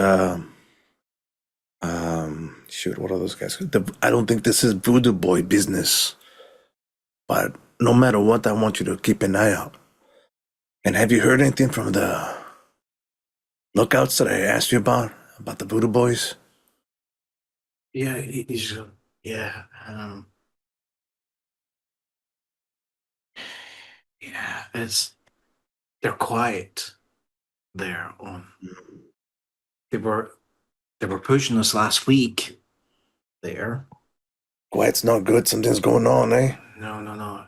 Shoot, what are those guys? I don't think this is Voodoo Boy business. But no matter what, I want you to keep an eye out. And have you heard anything from the lookouts that I asked you about the Voodoo Boys? Yeah, he's yeah. Yeah, they're quiet there on. They were pushing us last week there. Quiet's not good. Something's going on, eh? No.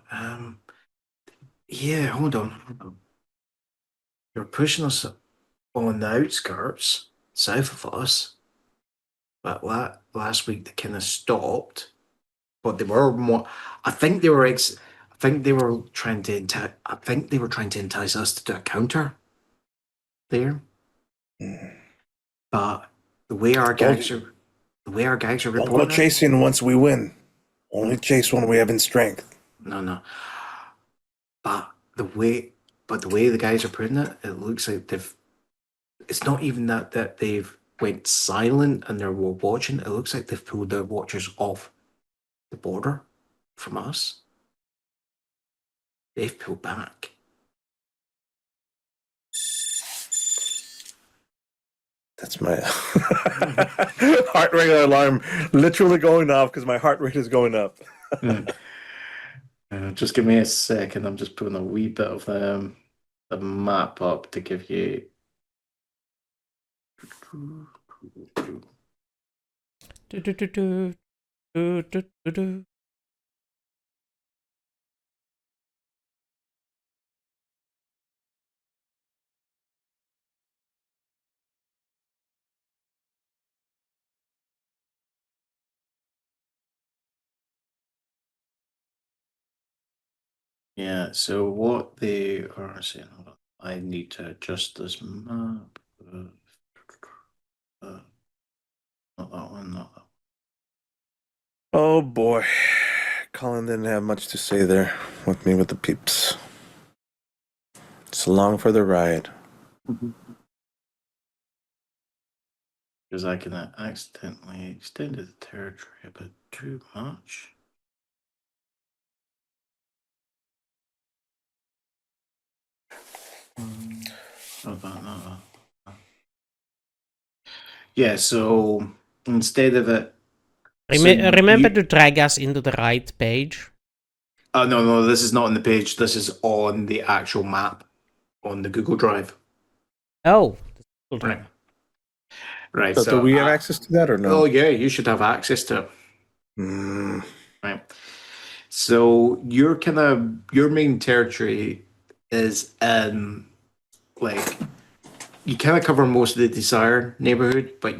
Yeah, hold on. They were pushing us on the outskirts, south of us. But last week they kind of stopped. But they were more. I think they were trying to entice us to do a counter there. But the way our guys are Don't reporting. go chasing once we win. Only chase when we have in strength. No. But the way the guys are putting it, it looks like it's not even that they've went silent and they're watching. It looks like they've pulled their watchers off the border from us. They've pulled back. That's my heart rate alarm literally going off because my heart rate is going up. Just give me a second. I'm just putting a wee bit of the map up to give you. Yeah, so what they are saying, hold on, I need to adjust this map. Not that one, not that one. Oh boy. Colin didn't have much to say there with me with the peeps. It's along for the ride. Because I can accidentally extended the territory a bit too much. Not that. Yeah, so instead of it, so Remember you- to drag us into the right page. oh no, this is not on the page. This is on the actual map on the Google Drive. Oh, Right. Right. So, do we have access to that or no? Oh yeah, you should have access to it. Mm, Right. So your main territory is like you kind of cover most of the Desire neighborhood, but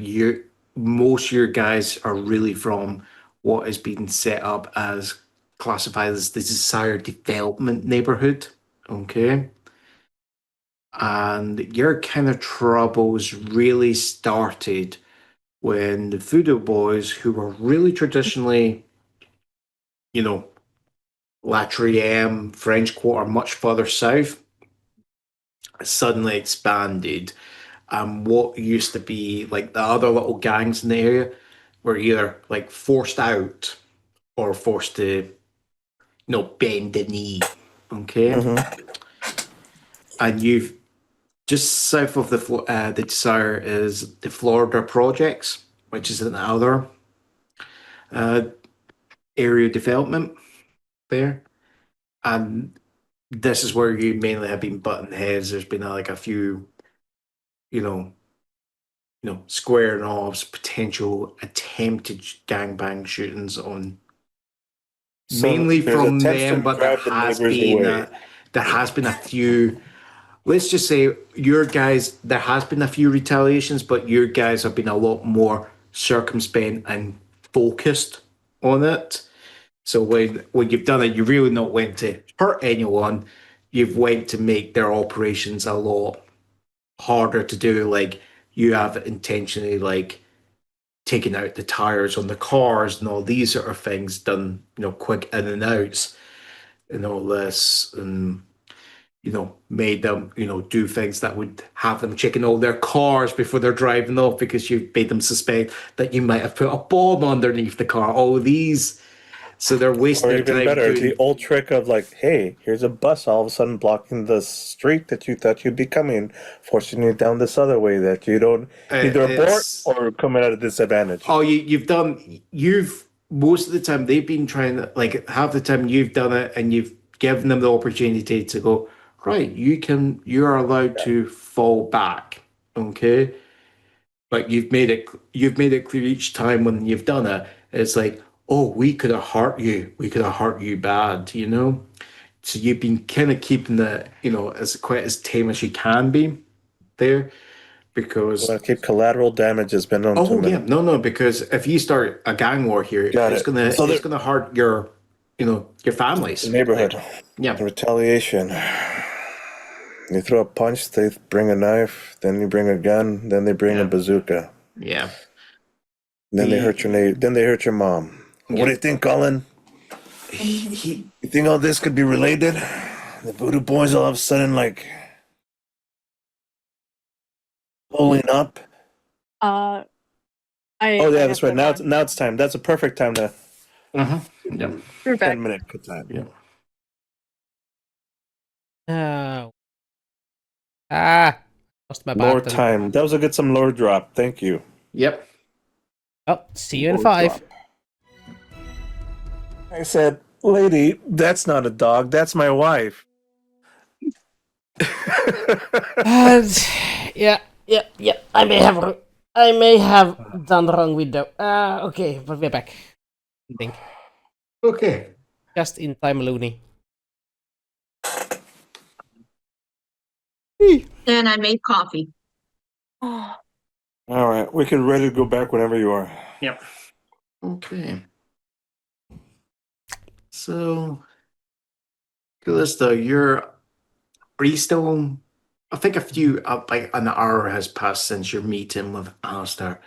most of your guys are really from what is being set up as classified as the Desire development neighborhood. Okay. And your kind of troubles really started when the Voodoo Boys, who were really traditionally, you know, Latriem, French Quarter, much further south, suddenly expanded. And what used to be like the other little gangs in the area were either like forced out or forced to, bend the knee. Okay. mhm. And you've just south of the Desire is the Florida Projects, which is another uh, area development there. And this is where you mainly have been butting heads. There's been like a few, you know, squaring off, potential attempted gangbang shootings on So mainly there's from attempts to them, but drive the neighbors away. there has been a few. Let's just say your guys. There has been a few retaliations, but your guys have been a lot more circumspect and focused on it. So when you've done it, you really not went to hurt anyone. You've went to make their operations a lot harder to do. Like you have intentionally like taking out the tires on the cars and all these sort of things done, quick in and outs and all this and made them, do things that would have them checking all their cars before they're driving off because you made them suspect that you might have put a bomb underneath the car. All these. So they're wasting Or their even time better, doing. the old trick of like, hey, here's a bus all of a sudden blocking the street that you thought you'd be coming, forcing you down this other way that you don't either abort or come at a disadvantage. Oh, you've most of the time they've been trying to like half the time you've done it and you've given them the opportunity to go, right, you are allowed to fall back. Okay. But you've made it clear each time when you've done it, it's like, oh, we could have hurt you. We could have hurt you bad, So you've been kind of keeping it, as quite as tame as you can be there because Well, keep collateral damage has been known to oh yeah, minimum. no, because if you start a gang war here, Got it's it. gonna So it's gonna hurt your your families. The neighborhood. Yeah. Retaliation. You throw a punch, they bring a knife, then you bring a gun, then they bring a bazooka. Yeah. Then they hurt your then they hurt your mom. What do you think, Colin? He You think all this could be related? The Voodoo Boys all of a sudden like pulling up. Oh Oh yeah, that's right. Now it's time. That's a perfect time to yeah. We're back. 10-minute cut time. Yeah. Oh. Lost my Lore button. time. That was a good some lore drop. Thank you. Yep. Oh, see you in Lore 5. drop. I said, lady, that's not a dog. That's my wife. Yeah. I may have done wrong with that. Okay, but we're back. I think. Okay. Just in time, Looney. And I made coffee. Oh, All right, we can ready to go back whenever you are. Yep. Okay. So, Calista, are you still? I think like an hour has passed since your meeting with Alistair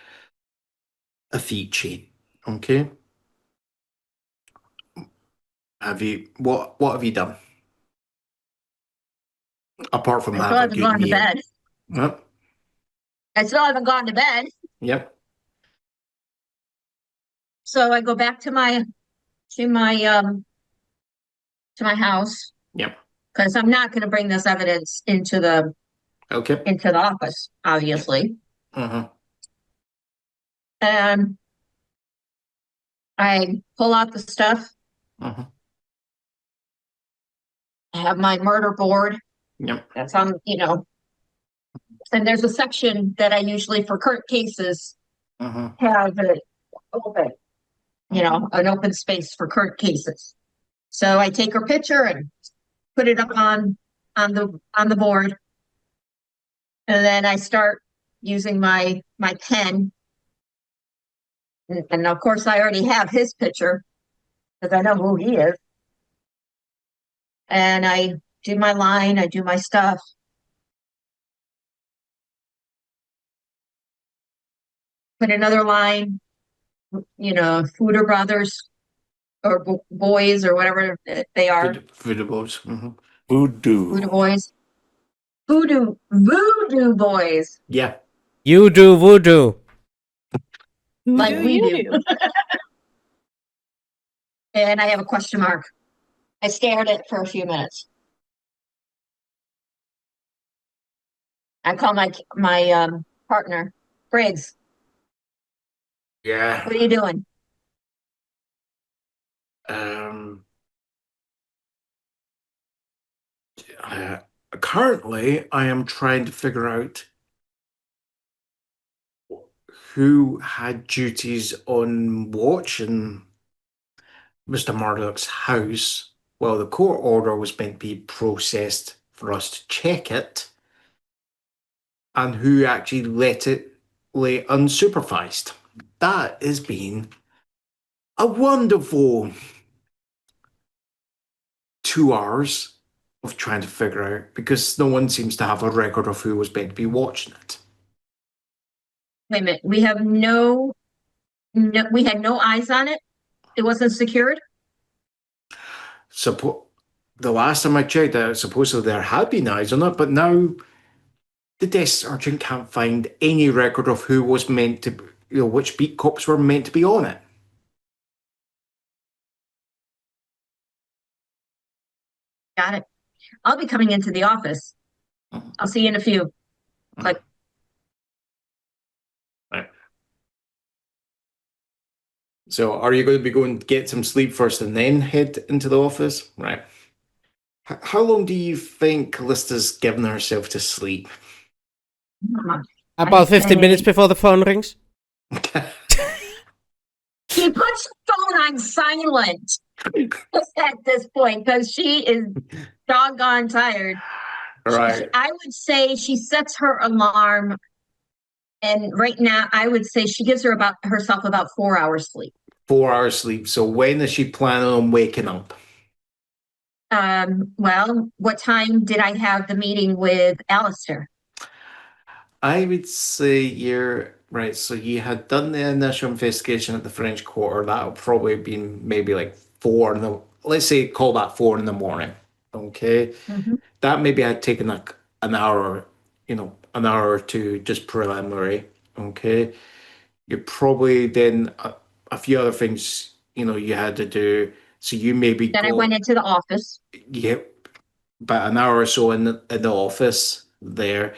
Afici. Okay. What have you done? Apart from I still having haven't gone to bed. Yep. I still haven't gone to bed. Yep. So I go back to my house Yep. because I'm not going to bring this evidence into the Okay. office, obviously. Uh-huh. And I pull out the stuff. Uh-huh. I have my murder board. Yep. That's on, and there's a section that I usually, for current cases, Uh-huh. have it open, an open space for current cases. So I take her picture and put it up on the board. And then I start using my pen. And of course I already have his picture because I know who he is. And I do my line, I do my stuff. Put another line, Fooder Brothers or boys or whatever they are. Voodoo boys. Mm-hmm. Voodoo. Voodoo boys. Voodoo boys. Yeah. You do voodoo. Who Like do we you do. And I have a question mark. I stared at it for a few minutes. I call my partner, Briggs. Yeah. What are you doing? Currently, I am trying to figure out who had duties on watch in Mr. Murdoch's house while the court order was meant to be processed for us to check it, and who actually let it lay unsupervised. That has been a wonderful 2 hours of trying to figure out because no one seems to have a record of who was meant to be watching it. Wait a minute. We have we had no eyes on it. It wasn't secured. The last time I checked, supposedly there had been eyes on it, but now the desk sergeant can't find any record of who was meant to, which beat cops were meant to be on it. Got it. I'll be coming into the office. I'll see you in a few. Like, right. So, are you going to be going to get some sleep first and then head into the office? Right. How long do you think Calista's given herself to sleep? About 15 minutes before the phone rings. She puts the phone on silent at this point because she is doggone tired. Right. I would say she sets her alarm, and right now I would say she gives herself about 4 hours sleep. 4 hours sleep. So when is she planning on waking up? Well, what time did I have the meeting with Alistair? I would say you're right. So you had done the initial investigation at the French Quarter. That'll probably be maybe like let's say call that 4 in the morning. Okay. Mm-hmm. That maybe had taken like an hour, an hour or two just preliminary. Okay. You're probably then a few other things, you had to do. So you maybe Then I went into the office. Yep. About an hour or so in the office there.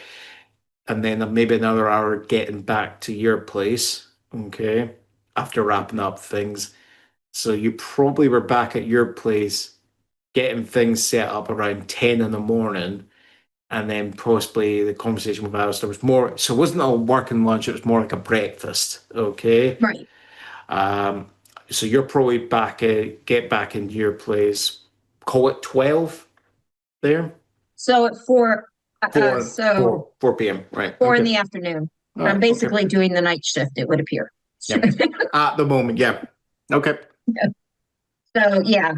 And then maybe another hour getting back to your place, okay, after wrapping up things. So you probably were back at your place getting things set up around 10 in the morning. And then possibly the conversation with Alistair was more, so it wasn't a working lunch, it was more like a breakfast, okay? Right. So you're probably get back into your place, call it 12 there? So at 4, 4 p.m., right. 4 in the afternoon. All I'm right, basically okay. doing the night shift, it would appear. Yeah. At the moment, yeah. Okay. So yeah,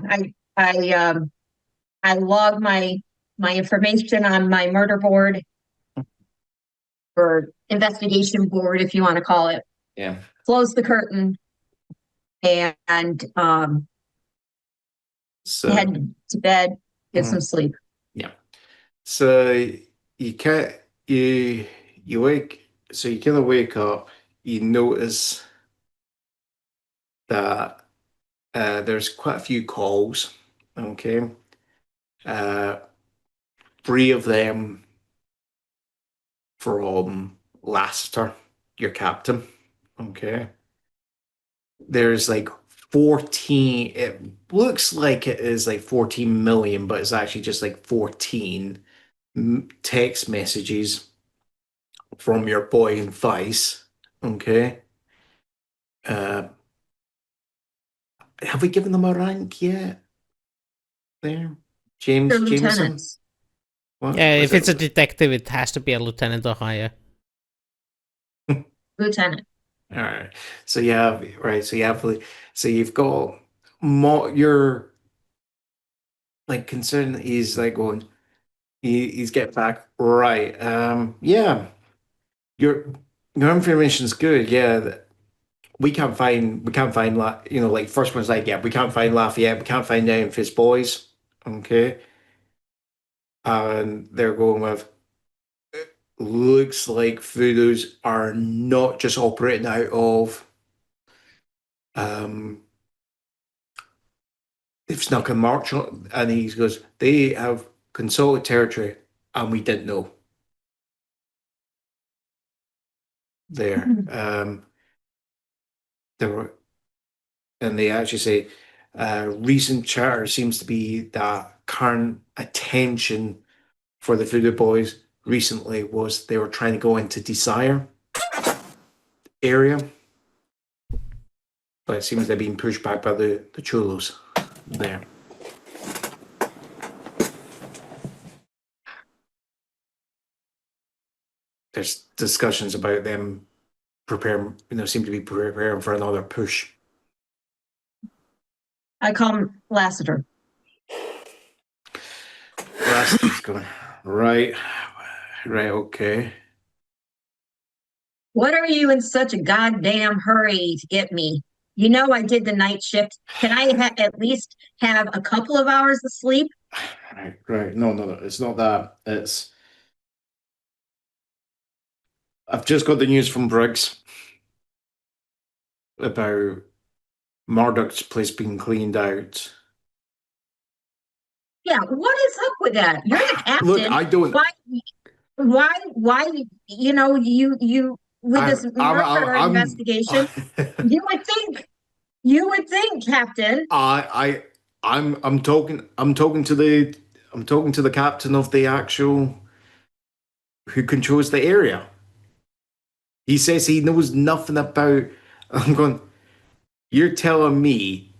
I log my information on my murder board or investigation board, if you want to call it. Yeah. Close the curtain and So head to bed, get some sleep. yeah. So you can't you wake so you kind of wake up, you notice that there's quite a few calls, okay? 3 of them from Lassiter, your captain, okay? there's like 14, it looks like it is like 14 million, but it's actually just like 14 text messages from your boy in Vice. Okay. Have we given them a rank yet? There, They're Jameson. lieutenants. What Yeah, was if it's a it? detective, it has to be a lieutenant or higher. Lieutenant. All right. So you have right. So you've got your like concern. He's like going. He's getting back right. Yeah. Your your information's good. Yeah. We can't find like first one's like, yeah, we can't find Lafayette. We can't find any of his boys. Okay. And they're going with. Looks like Voodoo's are not just operating out of they've snuck a march on, and he goes, they have consulted territory and we didn't know. There. There were, and they actually say recent chatter seems to be that current attention for the Voodoo Boys recently was they were trying to go into Desire area. But it seems they're being pushed back by the Cholos there. There's discussions about them preparing, seem to be preparing for another push. I call him Lassiter. Rastin's going, right, okay. What are you in such a goddamn hurry to get me? You know I did the night shift. Can I at least have a couple of hours of sleep? Right. No, it's not that. I've just got the news from Briggs about Marduk's place being cleaned out. Yeah, what is up with that? You're the captain. Look, I don't. Why? You with this murder investigation. You would think, Captain. I'm talking to the captain of the actual who controls the area. He says he knows nothing about. I'm going. You're telling me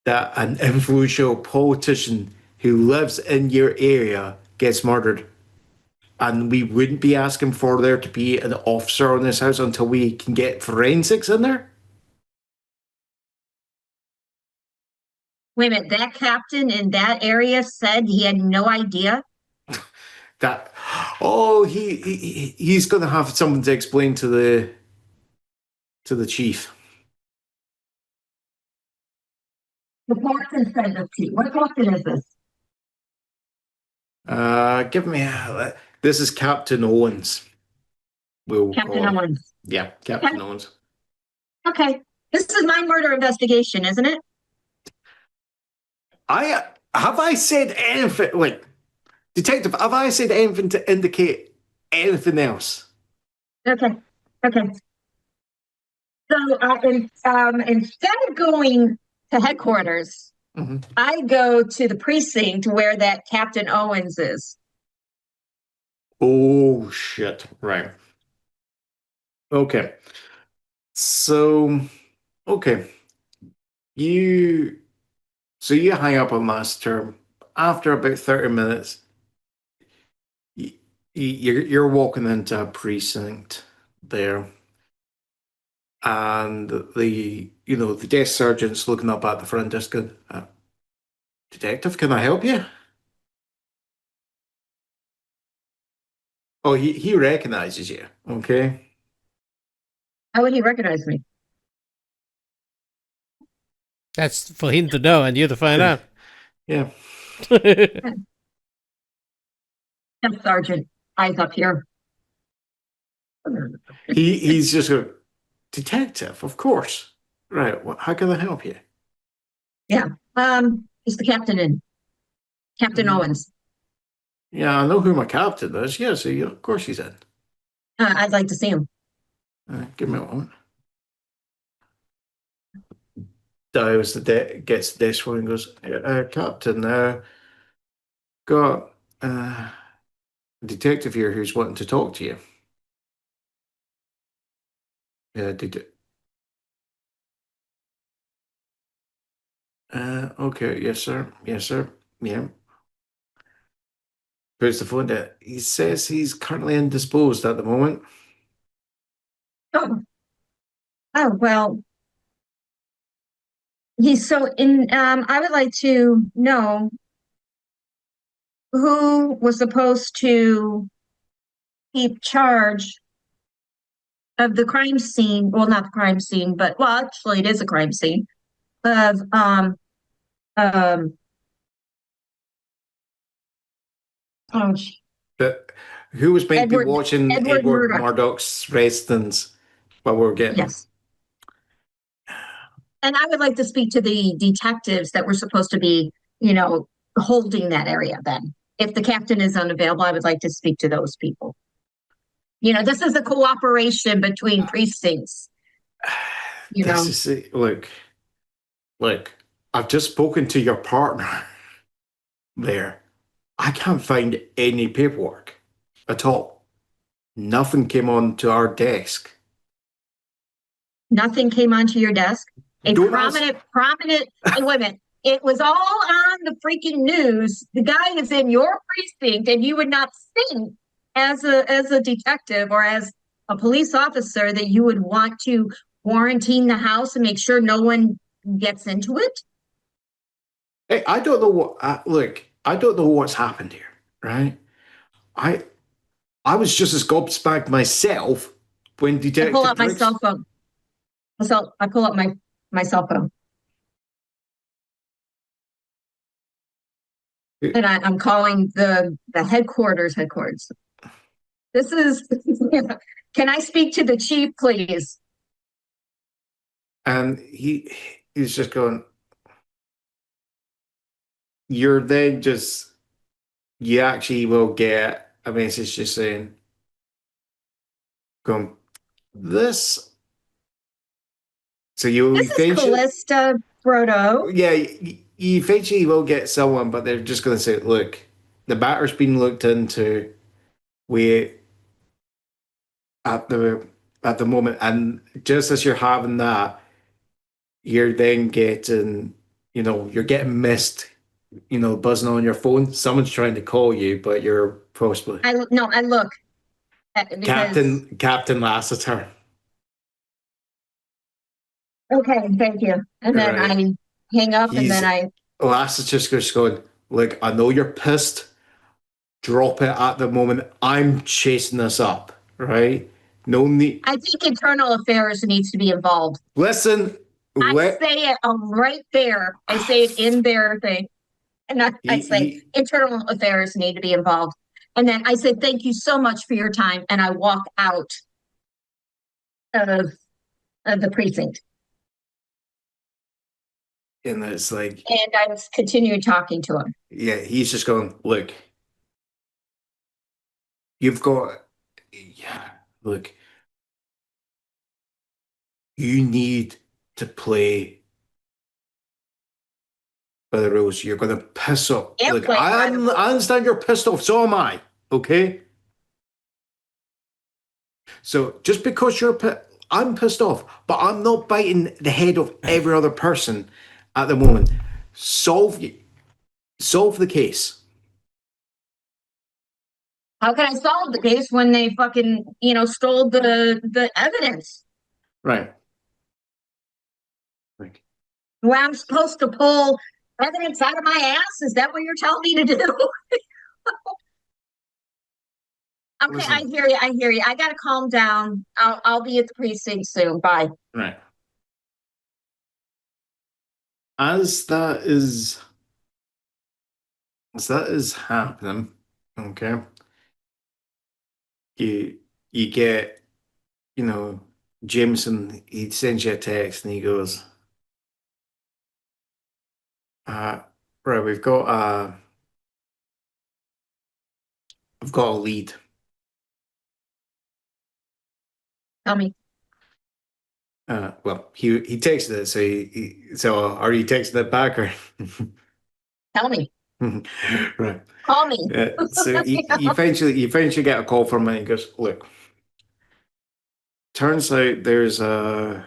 that an influential politician who lives in your area gets murdered, and we wouldn't be asking for there to be an officer on this house until we can get forensics in there? Wait a minute, that captain in that area said he had no idea? He's going to have something to explain to the chief. The captain said this to you. What captain is this? Give me this is Captain Owens. Captain Owens. Yeah, Captain Owens. Okay. This is my murder investigation, isn't it? Have I said anything like detective, have I said anything to indicate anything else? Okay. So instead of going to headquarters, I go to the precinct where that Captain Owens is. Oh shit! Right. Okay. So, okay. You hang up on Master. After about 30 minutes, you're walking into a precinct there, and the desk sergeant's looking up at the front desk going, "Detective, can I help you?" Oh, he recognizes you. Okay. How would he recognize me? That's for him to know and you to find out. Yeah. Yes, Sergeant. Eyes up here. He's just a detective, of course. Right. How can I help you? Yeah. Is the captain in? Captain Owens. Yeah, I know who my captain is. Yeah, so of course he's in. I'd like to see him. Give me a moment. dials gets the desk phone and goes, Captain, got a detective here who's wanting to talk to you. Yeah, did it? Okay, yes, sir. Yes, sir. Yeah. Puts the phone down. He says he's currently indisposed at the moment. Oh, oh well. He's so in. I would like to know who was supposed to keep charge of the crime scene. Well, not the crime scene, but well, actually, it is a crime scene of um. Oh, But who was meant to be Edward watching Edward Edward Murdoch. Murdoch's residence while we're getting? Yes. And I would like to speak to the detectives that were supposed to be, holding that area then. If the captain is unavailable, I would like to speak to those people. This is a cooperation between precincts. This is it. Look, I've just spoken to your partner there. I can't find any paperwork at all. Nothing came onto our desk. Nothing came onto your desk. A Don't prominent, wait a minute. It was all on the freaking news. The guy is in your precinct, and you would not think as a detective or as a police officer that you would want to quarantine the house and make sure no one gets into it. Hey, I don't know what. Look, I don't know what's happened here, right? I was just as gobsmacked myself when I Detective pull out my Briggs. cell phone. So I pull up my cell phone. And I'm calling the headquarters. This is, can I speak to the chief, please? And he's just going, you're then just, you actually will get a message just saying, going, this. So you This is eventually, Calista Brodo. yeah, you eventually will get someone, but they're just going to say, look, the matter's been looked into. We at the moment, and just as you're having that, you're then getting, you're getting missed, buzzing on your phone. Someone's trying to call you, but you're possibly I look because Captain Lassiter. okay, thank you. And then Right. I hang up, and then I Lassiter's just going, look, I know you're pissed. Drop it at the moment. I'm chasing this up, right? No need. I think internal affairs needs to be involved. Listen, I say it right there. I say it in their thing. And I say internal affairs need to be involved. And then I say, thank you so much for your time. And I walk out of the precinct. And it's like, and I was continuing talking to him. Yeah, he's just going, look, look, you need to play by the rules. You're going to piss off. Look, I understand you're pissed off. So am I. Okay. So just because I'm pissed off, but I'm not biting the head of every other person at the moment. Solve the case. How can I solve the case when they fucking, stole the evidence? Right. Well, I'm supposed to pull evidence out of my ass? Is that what you're telling me to do? Okay, listen. I hear you. I gotta calm down. I'll be at the precinct soon. Bye. Right. As that is happening, okay, you get, Jameson, he sends you a text and he goes, right, I've got a lead. Tell me. Well, he texted it, so are you texting it back or? Tell me, Right. call me. So you eventually get a call from him and he goes, look, turns out there's a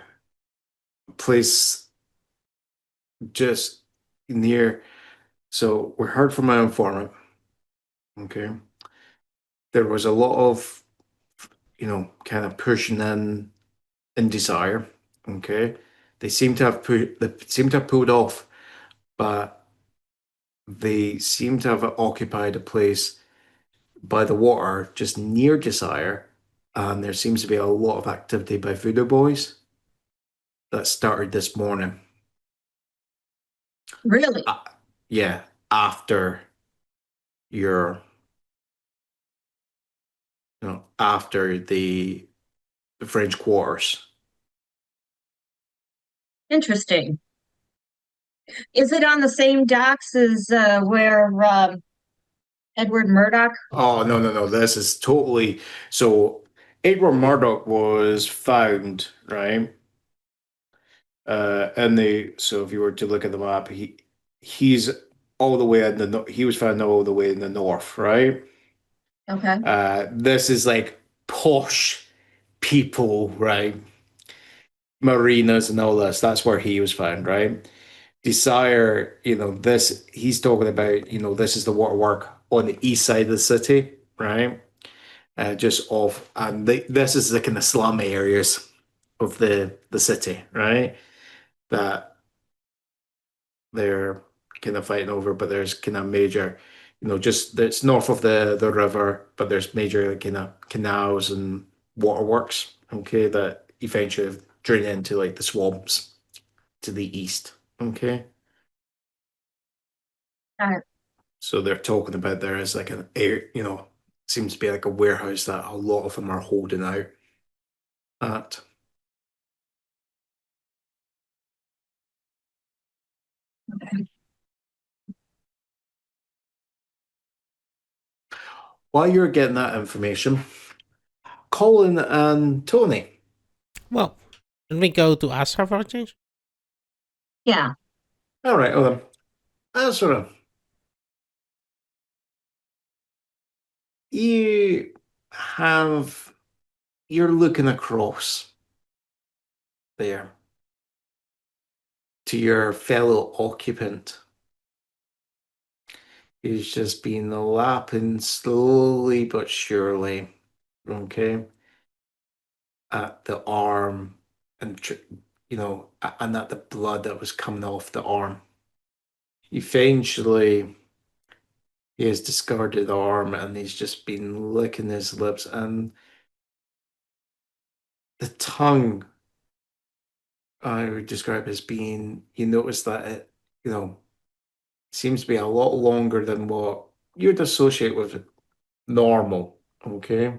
place just near. So we heard from my informant. Okay. There was a lot of, kind of pushing in Desire. Okay. They seem to have pulled off, but they seem to have occupied a place by the water just near Desire. And there seems to be a lot of activity by Voodoo Boys that started this morning. Really? Yeah, after your, after the French quarters. Interesting. Is it on the same docks as where Edward Murdoch? Oh, no, no, no. This is totally. So, Edward Murdoch was found, right? So if you were to look at the map, he's all the way in he was found all the way in the north, right? Okay. This is like posh people, right? Marinas and all this. That's where he was found, right? Desire, he's talking about, this is the waterwork on the east side of the city, right? Just off, and this is the kind of slum areas of the city, right? That they're kind of fighting over, but there's kind of major, just it's north of the river, but there's major kind of canals and waterworks, okay, that eventually drain into like the swamps to the east, okay. Got it. So they're talking about there is like an air, seems to be like a warehouse that a lot of them are holding out at. Okay. While you're getting that information, Colin and Tony. Well, can we go to Asra for a change? Yeah. All right, hold on. Asra, you have, you're looking across there to your fellow occupant who's just been lapping slowly but surely, okay, at the arm and, and at the blood that was coming off the arm. Eventually, he has discarded the arm and he's just been licking his lips and the tongue I would describe as being, you notice that it, seems to be a lot longer than what you'd associate with normal, okay?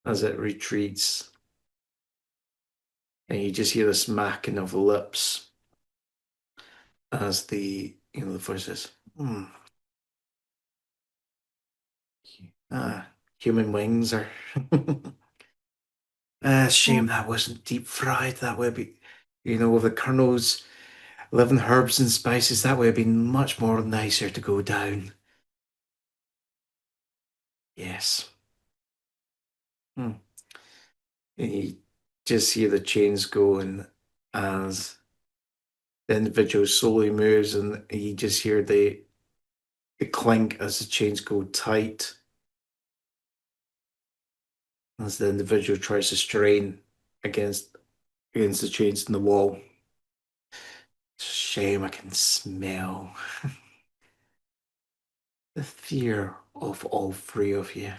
As it retreats. And you just hear the smacking of lips as the voice says, human wings are shame that wasn't deep fried. That would be, with the kernels, 11 herbs and spices, that would have been much more nicer to go down. Yes. And you just hear the chains going as the individual slowly moves, and you just hear the clink as the chains go tight as the individual tries to strain against the chains in the wall. Shame I can smell the fear of all three of you.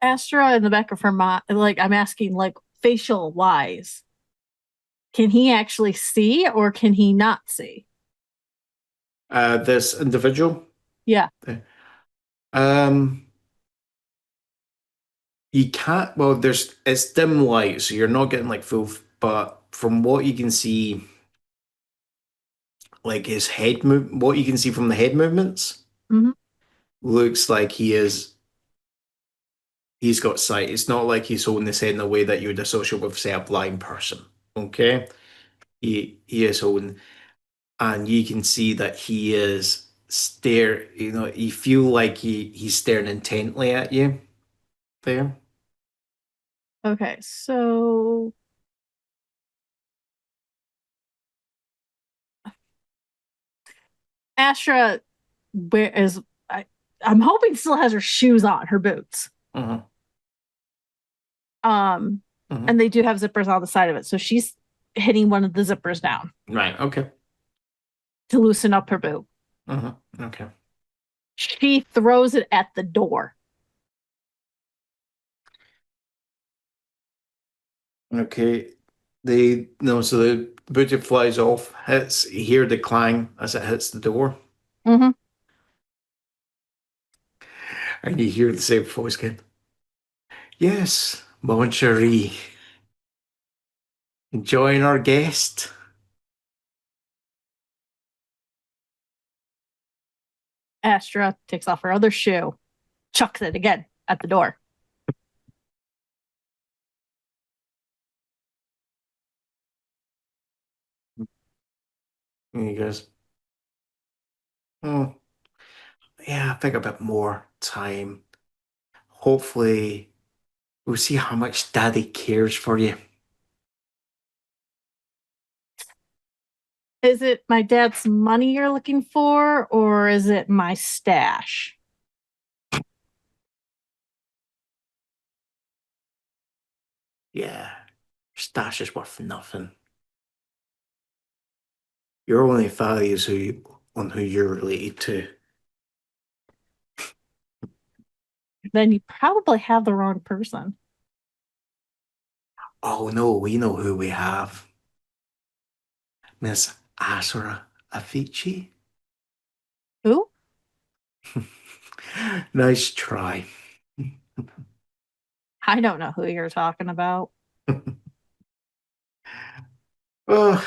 Astra in the back of her mind, like I'm asking, like facial wise, can he actually see or can he not see? This individual. Yeah. You can't. Well, it's dim light, so you're not getting like full. But from what you can see, like his head move, what you can see from the head movements, Mhm. looks like he is he's got sight. It's not like he's holding his head in a way that you would associate with, say, a blind person. Okay, he is holding, and you can see that he is stare. You know, you feel like he's staring intently at you there. Okay, so Astra I'm hoping still has her shoes on, her boots. Mhm. Um, Mhm. and they do have zippers on the side of it. So she's hitting one of the zippers down Right. Okay. to loosen up her boot. Okay. She throws it at the door. Okay. So the boot flies off, hits, you hear the clang as it hits the door, Mm-hmm. and you hear the same voice again. Yes, Mon Cherie. Enjoying our guest. Astra takes off her other shoe, chucks it again at the door. And he goes, oh, yeah, I think a bit more time. Hopefully, we'll see how much Daddy cares for you. Is it my dad's money you're looking for, or is it my stash? Yeah, stash is worth nothing. Your only value is on who you're related to. Then you probably have the wrong person. Oh no, we know who we have. Miss Asra Avicii. Who? Nice try. I don't know who you're talking about. Oh, well,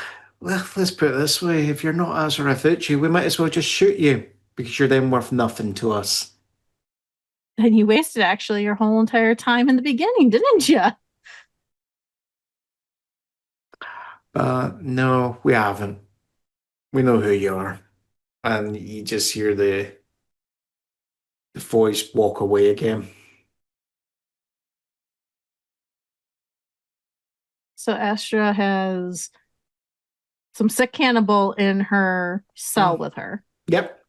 let's put it this way. If you're not Asra Avicii, we might as well just shoot you because you're then worth nothing to us. And you wasted actually your whole entire time in the beginning, didn't you? No, we haven't. We know who you are. And you just hear the voice walk away again. So Astra has some sick cannibal in her cell with her. Yep.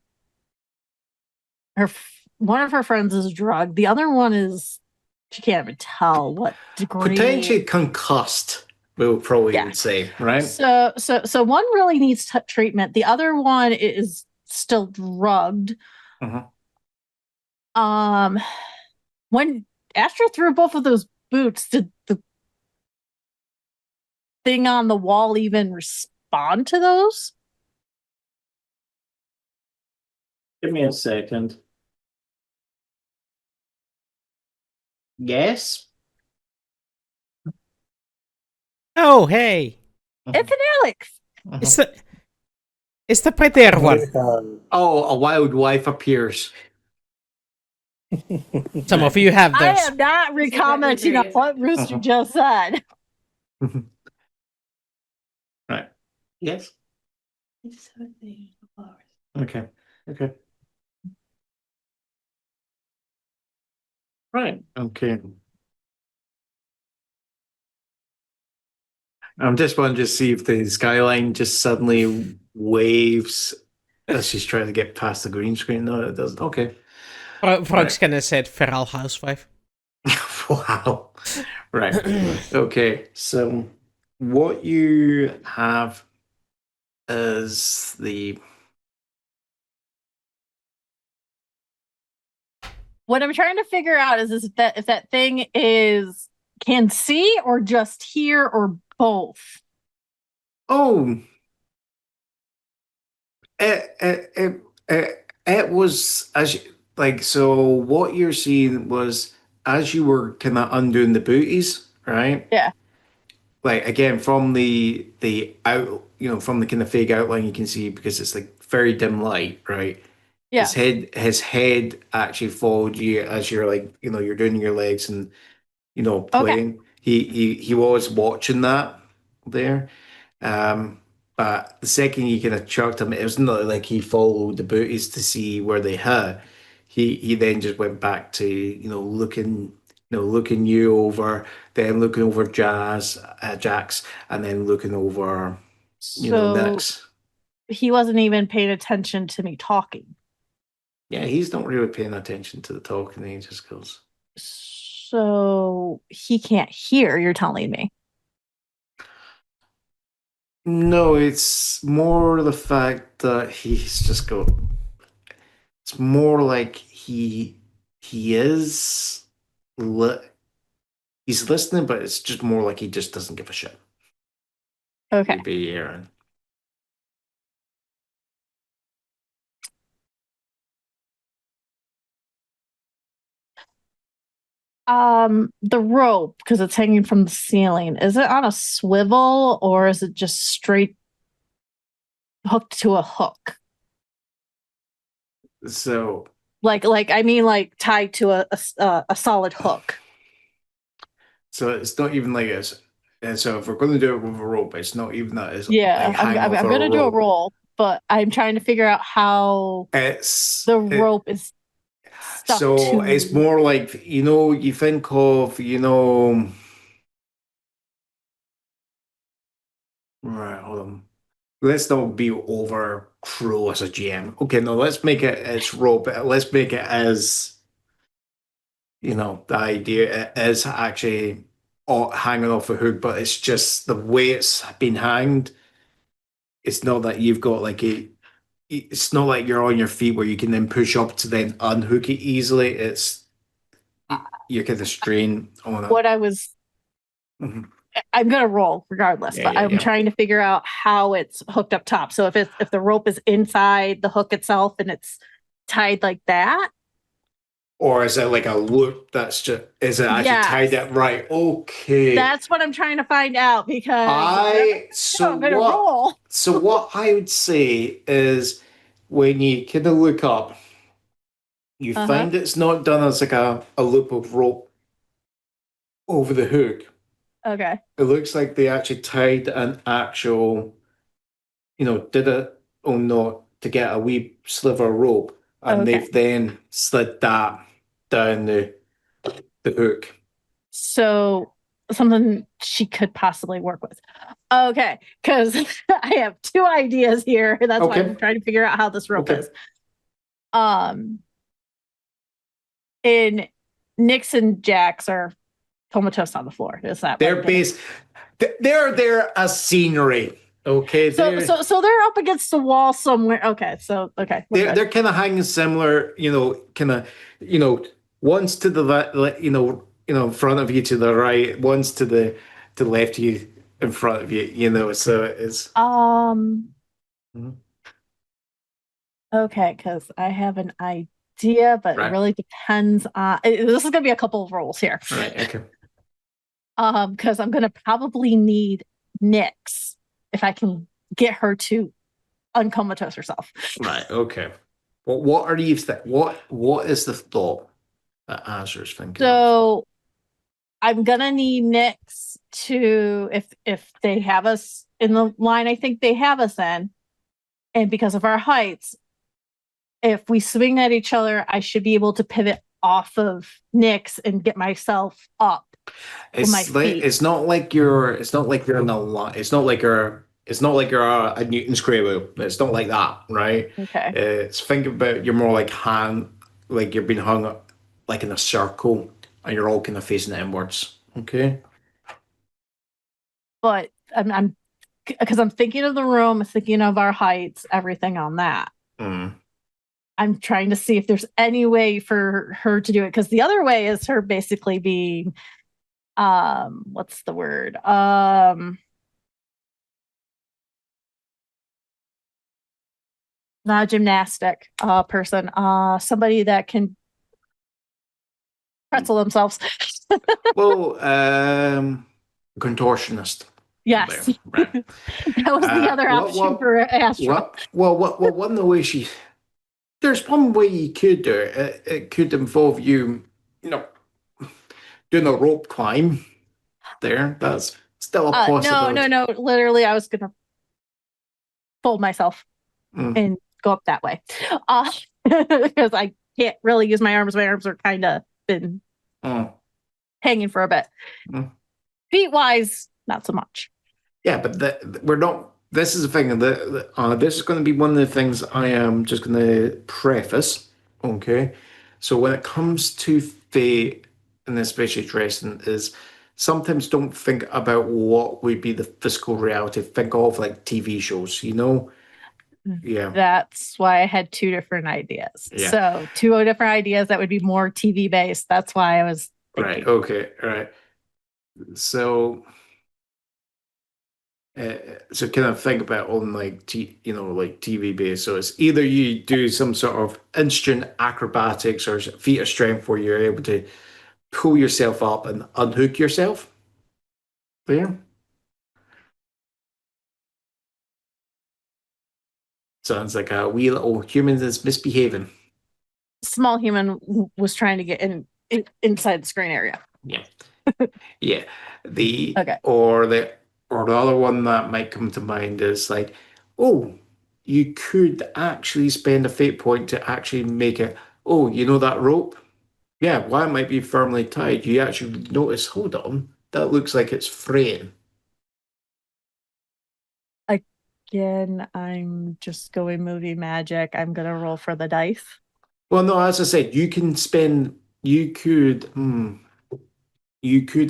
One of her friends is drugged. The other one is she can't even tell what degree. Potentially concussed, we'll probably Yeah. would say, right? So one really needs treatment. The other one is still drugged. Mhm. When Astra threw both of those boots, did the thing on the wall even respond to those? Give me a second. Yes. Oh, hey. It's an Alex. It's the prettier one. Oh, a wild wife appears. Some of you have I those. am not recommenting on what Rooster just said. Right. Yes. Okay. Okay. Right. Okay. I'm just wanting to see if the skyline just suddenly waves as she's trying to get past the green screen. No, it doesn't. Okay. Frog's gonna said feral housewife. Wow. Right. Okay. So what you have is the What I'm trying to figure out is if that thing can see or just hear or both. oh it was as like so what you're seeing was as you were kind of undoing the booties, right? Yeah. Like again from the out from the kind of fake outline you can see because it's like very dim light, right? Yeah. His head actually followed you as you're like, you're doing your legs and, Okay. playing. He was watching that there. But the second you kind of chucked him, it was not like he followed the booties to see where they hit. He then just went back to, looking you over, then looking over Jax, and then looking over, So Nix. he wasn't even paying attention to me talking. Yeah, he's not really paying attention to the talking. He just goes. So he can't hear, you're telling me. No, it's more the fact that he's just got. It's more like he is he's listening, but it's just more like he just doesn't give a shit. Okay. He'd be Aaron. The rope, because it's hanging from the ceiling, is it on a swivel or is it just straight hooked to a hook? So Like tied to a solid hook. So it's not even like it's. And so if we're going to do it with a rope, it's not even that. It's Yeah, like hang I'm off gonna do a rope. roll, but I'm trying to figure out how the rope is stuck So to. it's more like you think of right. Hold on. Let's not be over cruel as a GM. Okay, no, let's make it as rope. Let's make it as the idea is actually hanging off a hook, but it's just the way it's been hanged. It's not that you've got like it's not like you're on your feet where you can then push up to then unhook it easily. It's you're kind of strain on it. What I was. Mhm. I'm gonna roll regardless, Yeah, but yeah, I'm yeah. trying to figure out how it's hooked up top. So if the rope is inside the hook itself and it's tied like that, Or is it like a loop that's just is it actually tied yes, up right? Okay. that's what I'm trying to find out because I'm gonna roll. So what I would say is when you kind of look up, you Uh-huh. find it's not done as like a loop of rope over the hook. Okay. It looks like they actually tied an actual, did it or not to get a wee sliver of rope, and Okay. they've then slid that down the hook. So something she could possibly work with. Okay, because I have two ideas here. That's why Okay. I'm trying to figure out how this rope Okay. is. In Nix and Jax are comatose on the floor. Is that They're they're a scenery. Okay. so they're up against the wall somewhere. Okay, okay. They're kind of hanging similar, kind of, one's to the left, in front of you to the right, one's to the left of you in front of you, so it's Mhm. Okay, because I have an idea, but Right. it really depends on. This is gonna be a couple of rolls here. Right. Okay. Because I'm gonna probably need Nyx if I can get her to uncomatose herself. Right. Okay. Well, what are you what is the thought that Asra's thinking of? So I'm gonna need Nyx to if they have us in the line I think they have us in, and because of our heights, if we swing at each other, I should be able to pivot off of Nyx and get myself up. It's not like you're in a line. It's not like you're a Newton square wheel. It's not like that, right? Okay. It's think about you're more like like you're being hung up like in a circle, and you're all kind of facing inwards. Okay. But I'm because I'm thinking of the room, thinking of our heights, everything on that. Mm. I'm trying to see if there's any way for her to do it, because the other way is her basically being what's the word? Not a gymnastic person, somebody that can pretzel themselves. Well, contortionist. Yes. There, right. That was the other option for Astra. Well, one of the ways she there's one way you could do it. It could involve you, doing a rope climb there. That's still a No, possibility. no. Literally, I was gonna fold myself Mm. and go up that way. Because I can't really use my arms. My arms are kind of been hanging for a bit. Mm. Feet wise, not so much. Yeah, but we're not. This is the thing. This is going to be one of the things I am just going to preface. Okay, so when it comes to fate, and especially Dresden, is sometimes don't think about what would be the physical reality. Think of like TV shows. Yeah. That's why I had two different ideas. Yeah. So two different ideas that would be more TV based. That's why I was thinking. Right. Okay. Right. So. So kind of think about on like like TV based. So it's either you do some sort of instant acrobatics or feat of strength where you're able to pull yourself up and unhook yourself. There. Sounds like a wee little human is misbehaving. Small human was trying to get inside the screen area. Yeah. Yeah. Okay. Or the other one that might come to mind is like, oh, you could actually spend a fate point to actually make it. Oh, that rope? Yeah, while it might be firmly tied, you actually notice, hold on, that looks like it's fraying. Again, I'm just going movie magic. I'm gonna roll for the dice. Well, no, as I said, you could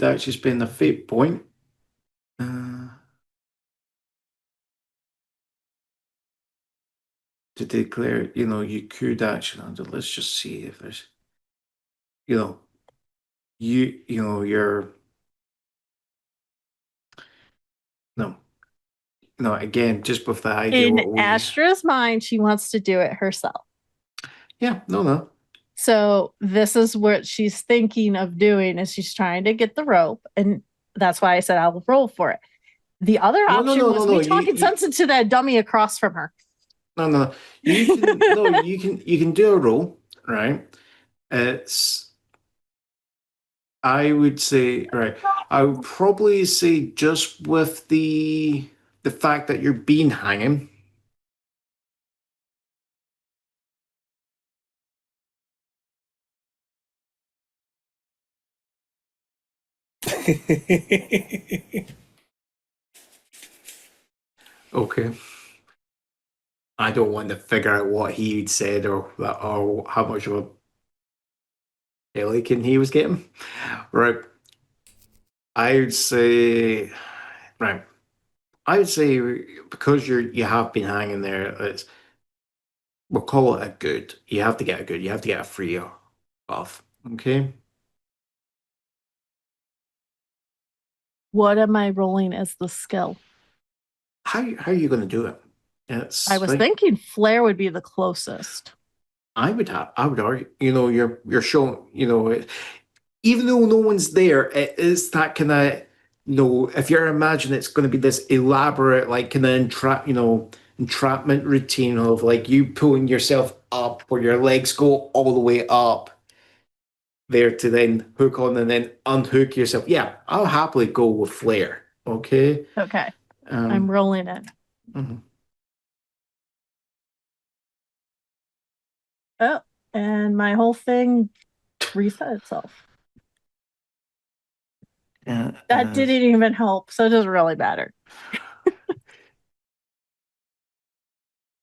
actually spend a fate point. To declare, you could actually, let's just see if there's, you're, no, again, just with the idea. In Astra's mind, she wants to do it herself. Yeah, no. So this is what she's thinking of doing is she's trying to get the rope. And that's why I said I'll roll for it. The other option was me talking sense into that dummy across from her. No. You can you can do a roll, right? I would say, right. I would probably say just with the fact that you're being hanging. Okay. I don't want to figure out what he'd said or how much of a pelican he was getting. Right. I would say, right. I would say because you have been hanging there, we'll call it a good. You have to get a good. You have to get a free off. Okay. What am I rolling as the skill? How are you going to do it? I was thinking flare would be the closest. I would argue, you're showing, even though no one's there, it is that kind of, if you're imagining it's going to be this elaborate, like kind of entrapment routine of like you pulling yourself up where your legs go all the way up there to then hook on and then unhook yourself. Yeah, I'll happily go with flare. Okay. Okay. I'm rolling it. Mm-hmm. Oh, and my whole thing reset itself. That didn't even help, so it doesn't really matter.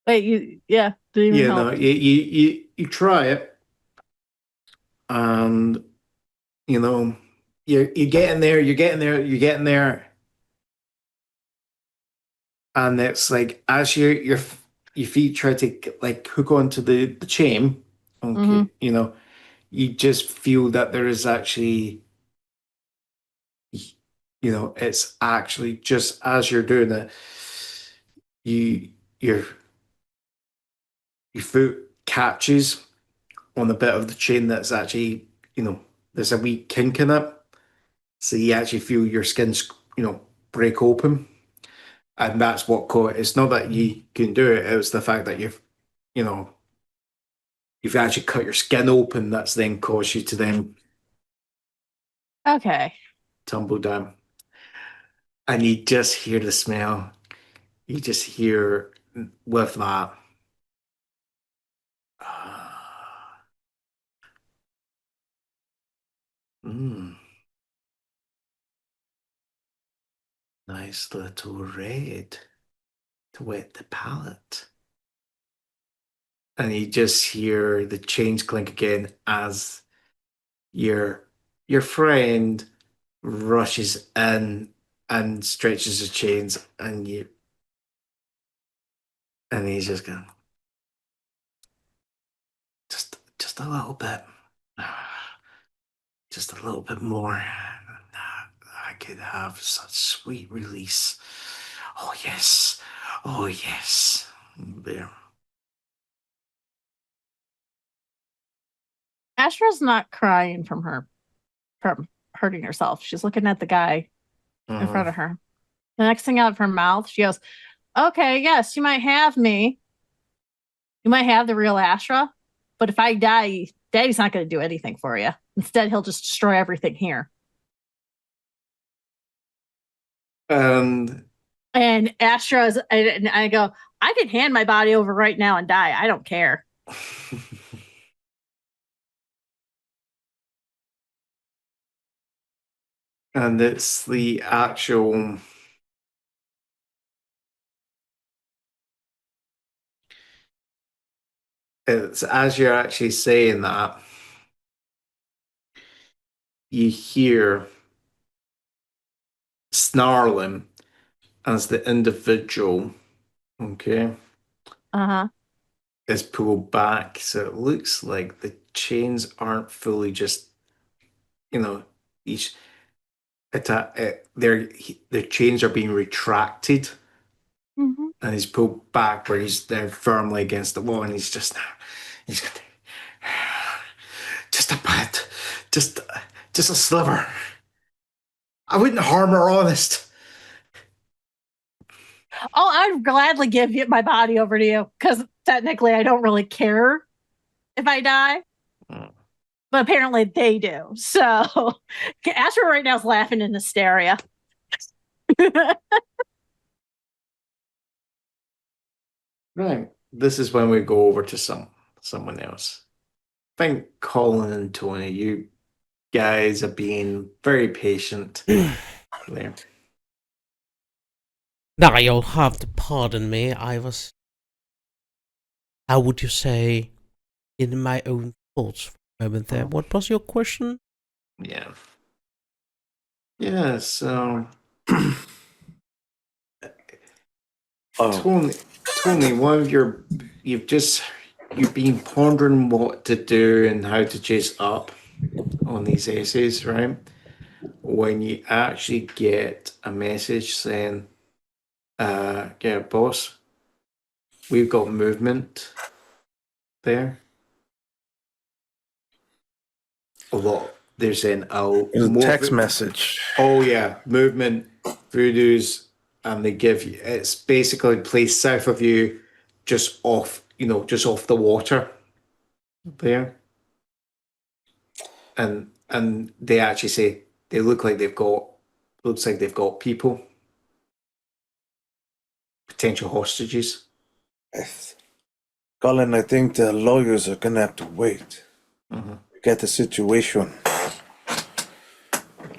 Wait, didn't even help. No, you try it, and you're getting there, and it's like as your feet try to like hook onto the chain, okay, you just feel that there is actually, it's actually just as you're doing it, your foot catches on a bit of the chain that's actually, there's a wee kink in it. So you actually feel your skin, break open. And that's what caught it. It's not that you can do it, it's the fact that you've, you've actually cut your skin open. That's then caused you to then Okay. tumble down. And you just hear the smell. You just hear with that. Mm, nice little red to wet the palate. And you just hear the chains clink again as your friend rushes in and stretches the chains, and he's just going, just a little bit, just a little bit more. I could have such sweet release. Oh yes, oh yes. There. Astra's not crying from hurting herself. She's looking at the guy in front of her. The next thing out of her mouth, she goes, "Okay, yes, you might have me. You might have the real Asra, but if I die, Daddy's not going to do anything for you. Instead, he'll just destroy everything here." And Astra's, and I go, "I could hand my body over right now and die. I don't care." and it's the actual it's as you're actually saying that, you hear snarling as the individual, okay, Uh-huh. is pulled back. So it looks like the chains aren't fully just, each their chains are being retracted, Mm-hmm. and he's pulled back where he's there firmly against the wall, and he's got just a bit, just a sliver. I wouldn't harm her, honest. Oh, I'd gladly give my body over to you because technically I don't really care if I die. But apparently they do. So Astra right now is laughing in hysteria. Right. This is when we go over to someone else. I think Colin and Tony, you guys are being very patient there. Now you'll have to pardon me. I was, how would you say, in my own thoughts for a moment there. What was your question? Yeah. Yeah, so Tony, you've been pondering what to do and how to chase up on these essays, right? When you actually get a message saying, yeah, boss, we've got movement there. A lot. They're saying, It's a text message. Oh yeah, movement, voodoos, and they give you. It's basically placed south of you, just off the water, there. And they actually say they looks like they've got people, potential hostages. Colin, I think the lawyers are gonna have to wait. Get the situation.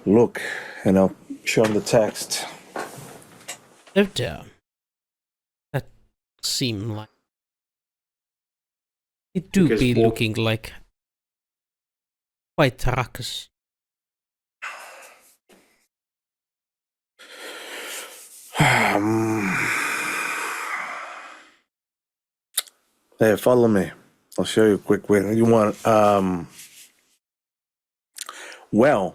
Look, and I'll show them the text. Oh dear. That seem like it do Because be what- looking like quite a ruckus. Hey, follow me. I'll show you a quick way. You want, well,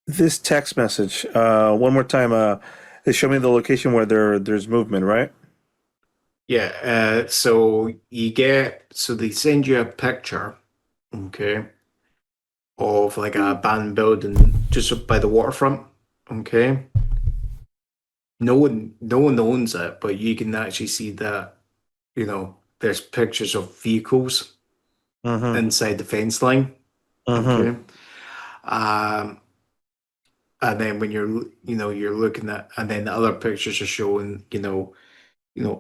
this text message, one more time, they show me the location where there's movement, right? Yeah, so they send you a picture, okay, of like a abandoned building just up by the waterfront, okay. No one owns it, but you can actually see that there's pictures of vehicles inside the fence line. Okay. And then when you're looking at, and then the other pictures are showing,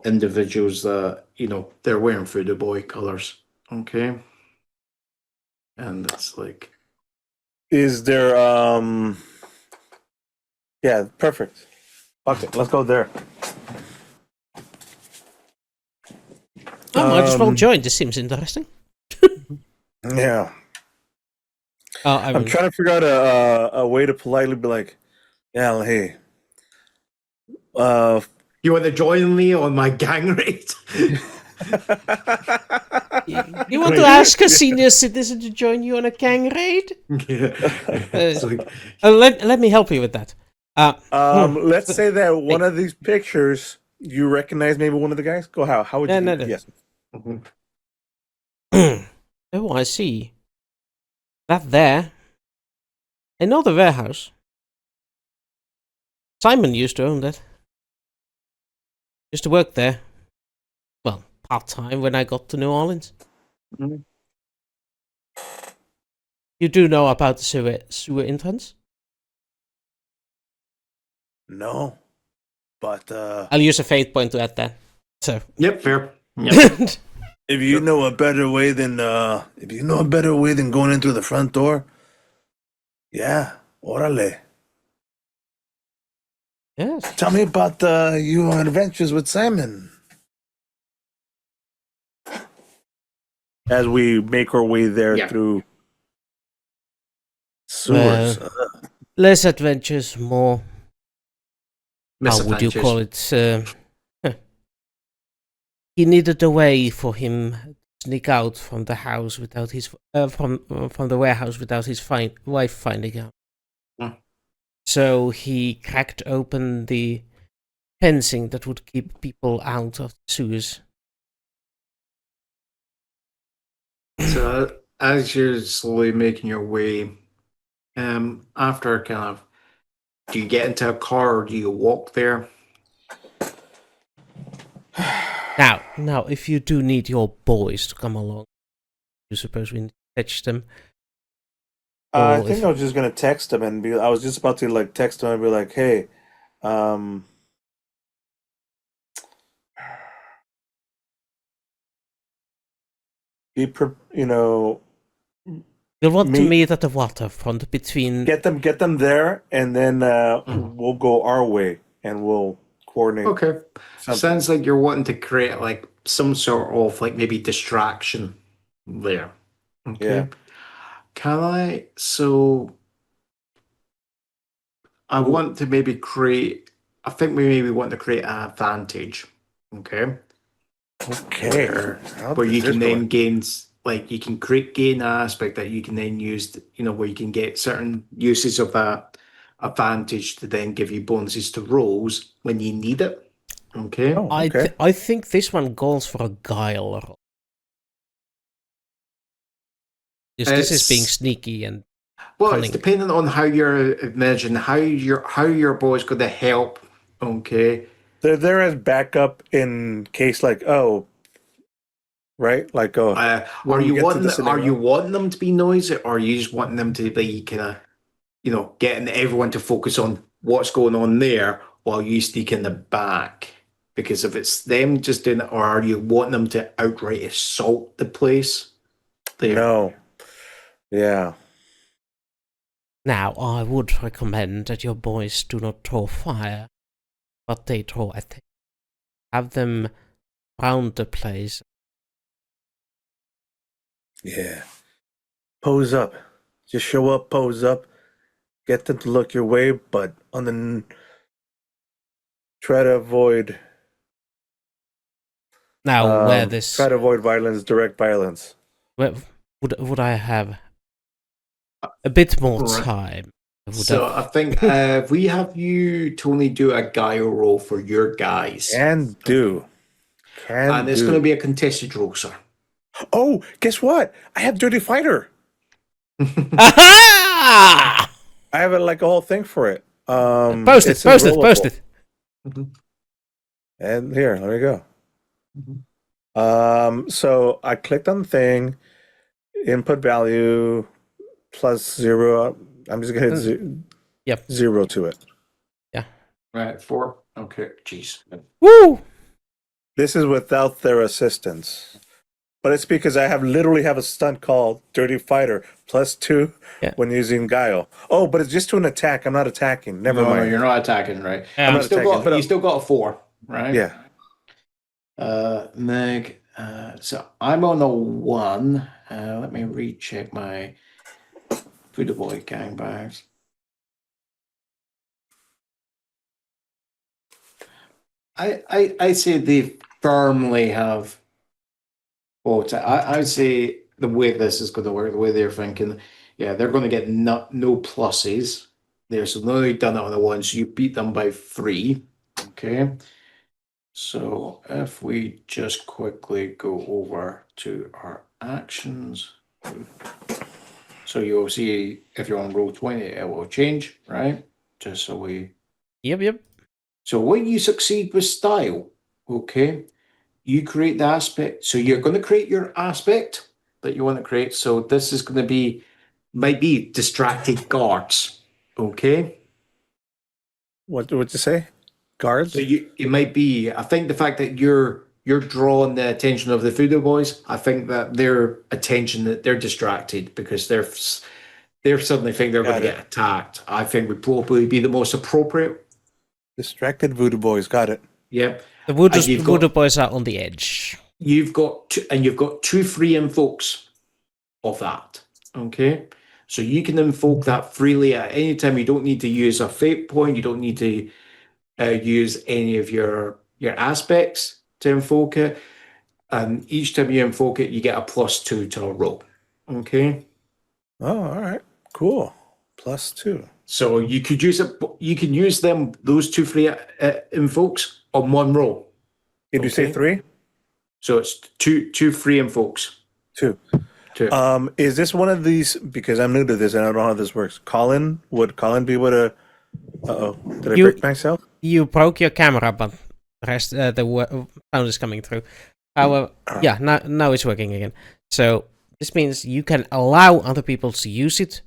individuals that, they're wearing Voodoo Boy colors. Okay. And it's like, Is there yeah, perfect. Okay, let's go there. I might as well join. This seems interesting. Yeah. I I'm trying to figure out a way to politely be like, yeah, hey. you want to join me on my gang raid? You want to ask a senior citizen to join you on a gang raid? Yeah. It's like, Let me help you with that. Let's say that one of these pictures you recognize maybe one of the guys. Go how would you? No. Yes. Oh, I see. That there. I know the warehouse. Simon used to own that. Used to work there. Well, part-time when I got to New Orleans. Mhm. You do know about the sewer entrance? No, but I'll use a fate point to add that. So. yep, fair. Yep. if you know a better way than going in through the front door, yeah, órale. Yes. Tell me about your adventures with Simon. As we make our way there through sewers. Less adventures, more. How would you Misadventures. call it? He needed a way for him to sneak out from the house without his from the warehouse without his wife finding out. Hmm. So he cracked open the fencing that would keep people out of the sewers. So as you're slowly making your way, after kind of, do you get into a car or do you walk there? Now, if you do need your boys to come along, you suppose we need to fetch them. I think I was just gonna text him and I was just about to like text him and be like, hey, You'll want to meet at the waterfront between. Get them there, and then we'll go our way and we'll coordinate. Okay. Something. Sounds like you're wanting to create like some sort of like maybe distraction there. Okay. Yeah. Can I? So I want to maybe create. I think we maybe want to create an advantage. Okay. Okay. Where you can then gain, like you can gain an aspect that you can then use, where you can get certain uses of that advantage to then give you bonuses to rolls when you need it. Okay. Oh, okay. I think this one goes for a guile roll. This is being sneaky and well, cunning. it's depending on how you're imagining how your boy's going to help. Okay. They're there as backup in case, like, right? Like, are you wanting them to be noisy, or are you just wanting them to be kind of, getting everyone to focus on what's going on there while you sneak in the back? Because if it's them just doing it, or are you wanting them to outright assault the place? There. No. Yeah. Now, I would recommend that your boys do not throw fire, but they throw attention. Have them round the place. Yeah. Pose up. Just show up, pose up. Get them to look your way, but try to avoid. Now, where this try to avoid violence, direct violence. where, would I have a bit more time? I think we have you, Tony, do a guile roll for your guys. And it's going to be a contested roll, sir. Oh, guess what? I have Dirty Fighter. Aha! I have like a whole thing for it. Post it. Mm-hmm. And here, let me go. So I clicked on the thing, input value +0. I'm just gonna hit Yep. 0 to it. Right, 4. Okay, jeez. Woo! This is without their assistance. But it's because I literally have a stunt called Dirty Fighter +2 Yeah. when using Guile. Oh, but it's just to an attack. I'm not attacking. Never No, mind. you're not attacking, right? Yeah. I'm You not still attacking, got, but you still got a 4, right? yeah. Meg. So I'm on a 1. Let me recheck my Voodoo Boy gangbags. I say they firmly have. I say the way this is going to work, the way they're thinking, yeah, they're going to get no pluses there. So now you've done it on the 1, so you beat them by 3. Okay. So if we just quickly go over to our actions. So you'll see if you're on roll 20, it will change, right? Just so we. Yep. So when you succeed with style, okay, you create the aspect. So you're going to create your aspect that you want to create. So this is going to might be distracted guards, okay? What would you say? Guards? So it might be. I think the fact that you're drawing the attention of the Voodoo Boys. I think that their attention, that they're distracted because they're suddenly think they're going to get attacked. I think would probably be the most appropriate. Distracted Voodoo Boys. Got it. Yep. The Voodoo Boys are on the edge. You've got two free invokes of that. Okay. So you can invoke that freely at any time. You don't need to use a fate point. You don't need to use any of your aspects to invoke it. And each time you invoke it, you get a +2 to a roll. Okay. Oh, all right. Cool. +2. So you could use it. You can use those 2 free invokes on 1 roll. Did you say 3? So it's two free invokes. 2. 2. Is this one of these? Because I'm new to this and I don't know how this works. Would Colin be able to? Did I break myself? You broke your camera, but the rest the sound is coming through. However, yeah, now it's working again. So this means you can allow other people to use it,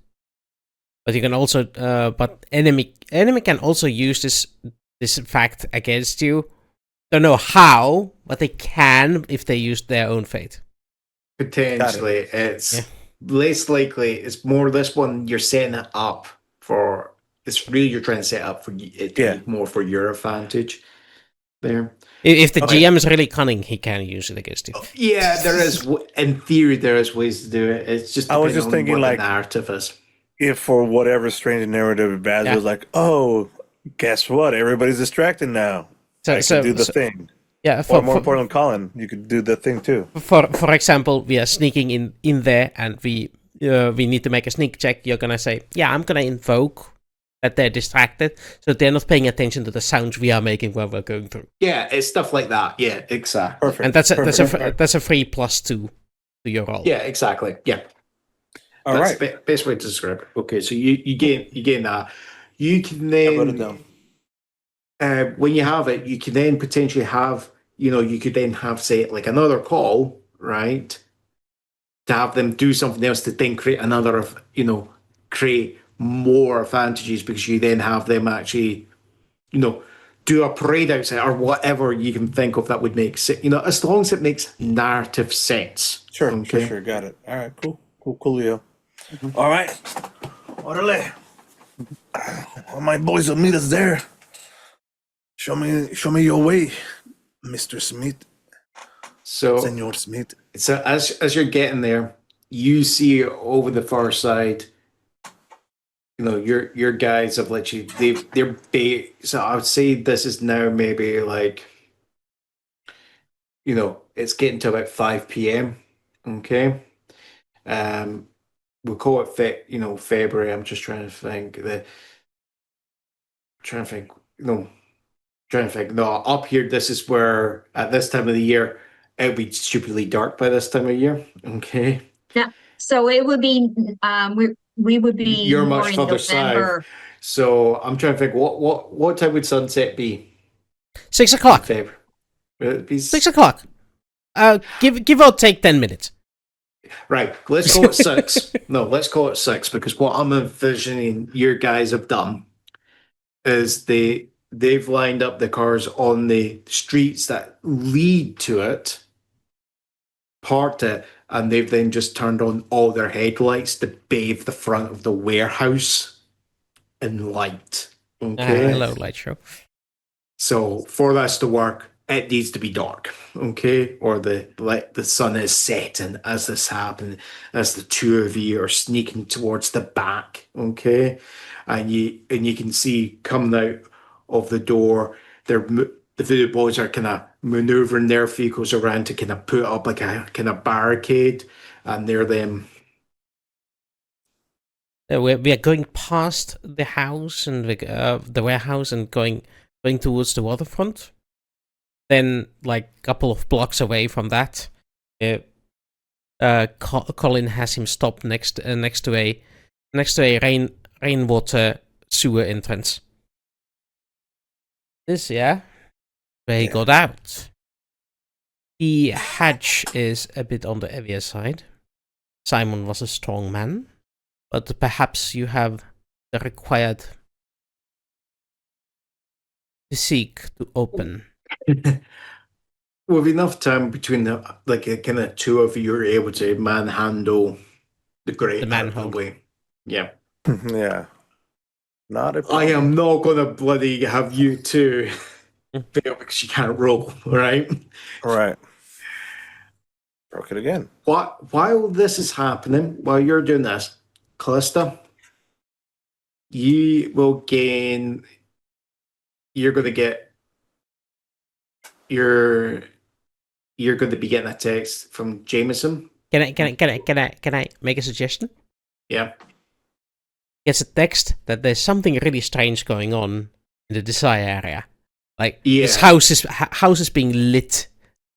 but you can also, but enemy can also use this fact against you. Don't know how, but they can if they use their own fate. Potentially, it's less likely. It's more this one you're setting it up for. It's really you're trying to set up for it to be more for your advantage. There. If the GM is really cunning, he can use it against you. Yeah, there is. In theory, there is ways to do it. It's just I was just thinking what like the narrative is. If for whatever strange narrative, Baz was like, "Oh, guess what? Everybody's distracted now. I can do the thing." Yeah, or more important, Colin, you could do the thing too. For example, we are sneaking in there, and we need to make a sneak check. You're gonna say, "Yeah, I'm gonna invoke that they're distracted, so they're not paying attention to the sounds we are making while we're going through." Yeah, it's stuff like that. Yeah, exactly. Perfect. And that's a free +2 to your roll. Yeah, exactly. Yeah. All That's right. the best way to describe it. Okay, so you gain that. You can then I wrote it down. When you have it, you can then potentially have, you could then have, say, like another call, right? To have them do something else to then create another, create more advantages because you then have them actually, do a parade outside or whatever you can think of that would make sense, as long as it makes narrative sense. Sure, Okay. sure. Got it. All right, cool, Leo. All right. Orale. All my boys will meet us there. Show me your way, Mr. Smith. So, Senor Smith. So as you're getting there, you see over the far side, your guys have literally so I would say this is now maybe like, it's getting to about 5 p.m. Okay. We'll call it February. I'm just trying to think no, up here this is where at this time of the year it would be stupidly dark by this time of year. Okay. Yeah. So it would be we would be You're more much in further November. south. So I'm trying to think what time would sunset be? 6 o'clock. February. Would it be 6 o'clock. Give or take 10 minutes. Right, let's call it 6. No, let's call it 6 because what I'm envisioning your guys have done is they've lined up the cars on the streets that lead to it, parked it, and they've then just turned on all their headlights to bathe the front of the warehouse in light. Okay. Hello, light show. So for this to work, it needs to be dark, okay? Or the sun is setting as this happens, as the two of you are sneaking towards the back, okay? And you can see coming out of the door, the Voodoo Boys are kind of maneuvering their vehicles around to kind of put up like a kind of barricade, and they're them. We are going past the house and the warehouse and going towards the waterfront. Then, like a couple of blocks away from that, Colin has him stop next to a rainwater sewer entrance. This, yeah, where he got out. The hatch is a bit on the heavier side. Simon was a strong man, but perhaps you have the required physique to open. With enough time between the kind of two of you are able to manhandle the grate out of the manhole. way. Yeah. Yeah. Not a I problem. am not gonna bloody have you two fail because you can't roll, right? Right. Broke it again. While this is happening, while you're doing this, Calista, you will gain. You're going to get. You're going to be getting a text from Jameson. Can I make a suggestion? Yeah. It's a text that there's something really strange going on in the Desire area. Like this house is being lit.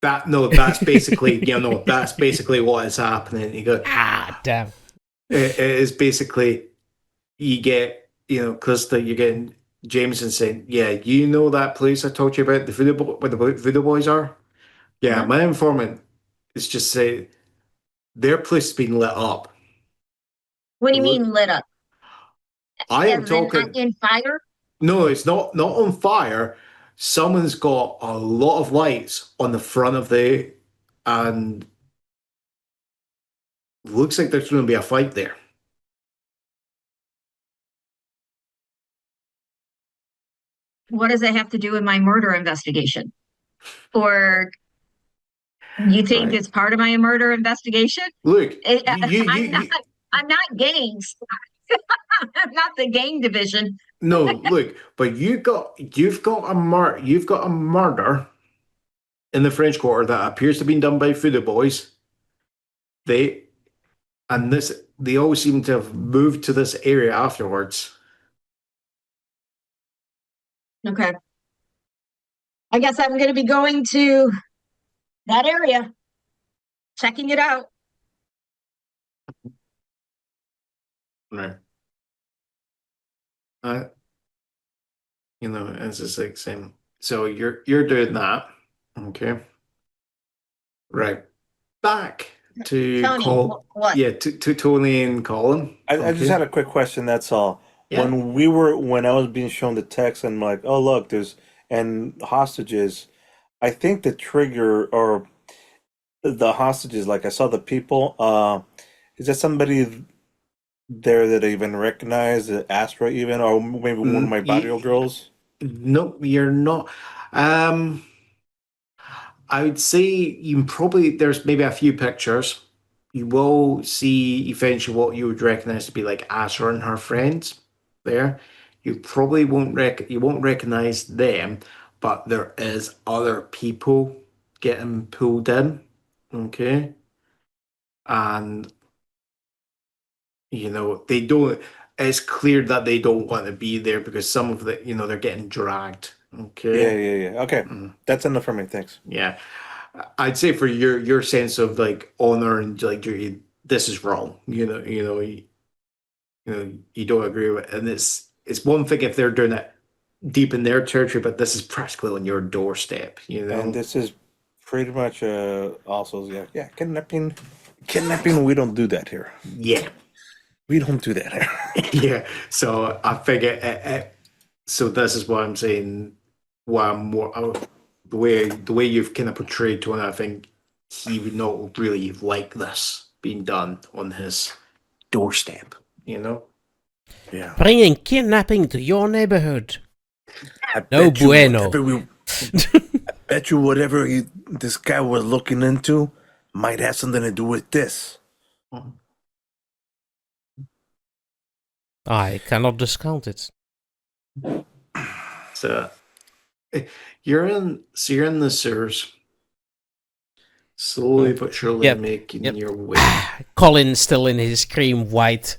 That's basically that's basically what is happening. You go, damn. It is basically you get Calista, you're getting Jameson saying, yeah, you know that place I told you about, where the Voodoo Boys are? Yeah, Uh-huh. my informant is just saying their place has been lit up. What do you mean lit up? I am As in, talking. in fire? No, it's not on fire. Someone's got a lot of lights on the front of and looks like there's going to be a fight there. What does that have to do with my murder investigation? Or you think Right. it's part of my murder investigation? Look, I'm not gangs. I'm not the gang division. No, look, but you've got a murder in the French Quarter that appears to have been done by Voodoo Boys. They all seem to have moved to this area afterwards. Okay. I guess I'm going to be going to that area, checking it out. Right. It's just like same. So you're doing that, okay? Right. Back to Tony, what? Yeah, to Tony and Colin. I just had a quick question, that's all. Yeah. When I was being shown the text and like, oh look, there's hostages, I think the trigger or the hostages, like I saw the people, is there somebody there that I even recognize, Asra even, or maybe one of my barrio girls? No, you're not. I would say there's maybe a few pictures. You will see eventually what you would recognize to be like Asra and her friends there. You probably won't recognize them, but there is other people getting pulled in. Okay. And they don't, it's clear that they don't want to be there because some of they're getting dragged. Okay. Yeah. Okay, that's enough for me. Thanks. Yeah. I'd say for your sense of like honor and like duty, this is wrong. You don't agree with it. And it's one thing if they're doing it deep in their territory, but this is practically on your doorstep, And this is Pretty much. Also, yeah. Kidnapping. We don't do that here. Yeah. We don't do that here. Yeah. So I figure. So this is what I'm saying. Why I'm more the way you've kind of portrayed Tony. I think he would not really like this being done on his doorstep. You know. Yeah. Bringing kidnapping to your neighborhood. I No bet you bueno. I bet you whatever this guy was looking into might have something to do with this. I cannot discount it. So you're in the sewers, slowly but surely Yep, making yep. your way. Colin still in his cream white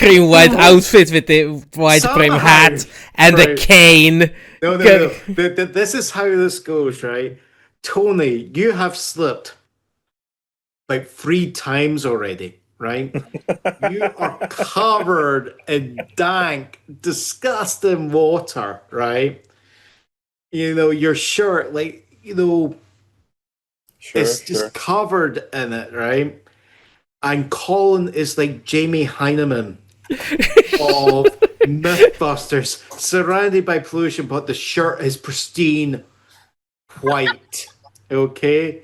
outfit with the white brim Somehow, hat and the right. cane. No. This is how this goes, right? Tony, you have slipped like 3 times already, right? You are covered in dank, disgusting water, right? You know, your shirt, like, you know, it's just covered in it, right? And Colin is like Jamie Heineman of Mythbusters, surrounded by pollution, but the shirt is pristine white. Okay,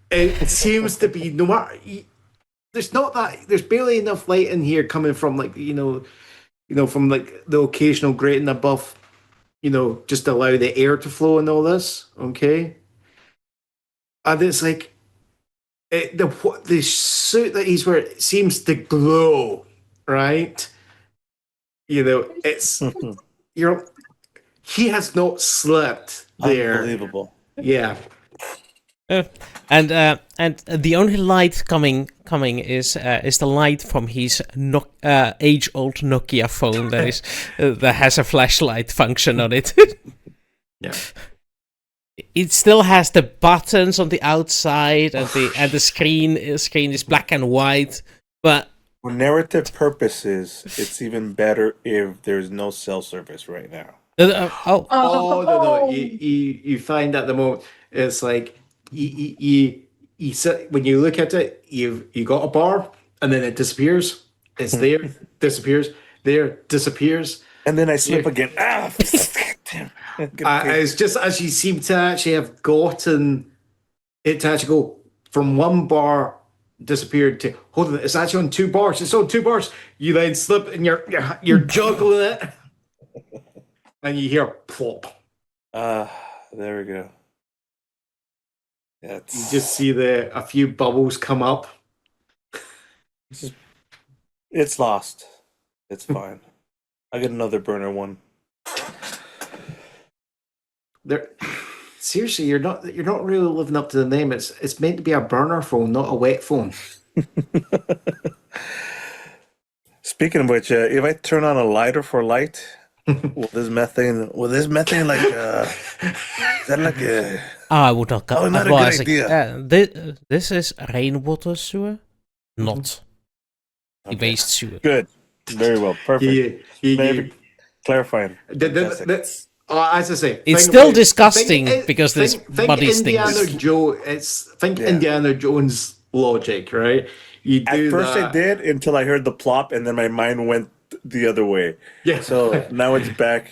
it seems to be no matter. There's barely enough light in here coming from like from like the occasional grating above, just allow the air to flow and all this. Okay, and it's like the suit that he's wearing seems to glow, right? It's he has not slept there. Unbelievable. Yeah. And the only light coming is the light from his age-old Nokia phone that has a flashlight function on it. Yeah. It still has the buttons on the outside, and the screen is black and white. But for narrative purposes, it's even better if there's no cell service right now. No. You find at the moment it's like you when you look at it, you got a bar, and then it disappears. It's there, disappears, there, disappears, and then I slip again. Damn. It's just as you seem to actually have gotten it to actually go from one bar disappeared to hold on, it's actually on 2 bars. It's on 2 bars. You then slip and you're juggling it, and you hear plop. There we go. You just see a few bubbles come up. It's lost. It's fine. I get another burner one. Seriously, you're not really living up to the name. It's meant to be a burner phone, not a wet phone. Speaking of which, if I turn on a lighter for light, will this methane like is that like a I would not not a good idea. This is rainwater sewer, not the waste sewer. Good. Very well. Perfect. Maybe clarifying. As I say, it's still disgusting because there's muddy Indiana things. Indiana Jones logic, right? At first I did until I heard the plop, and then my mind went the other way. Yeah. So now it's back.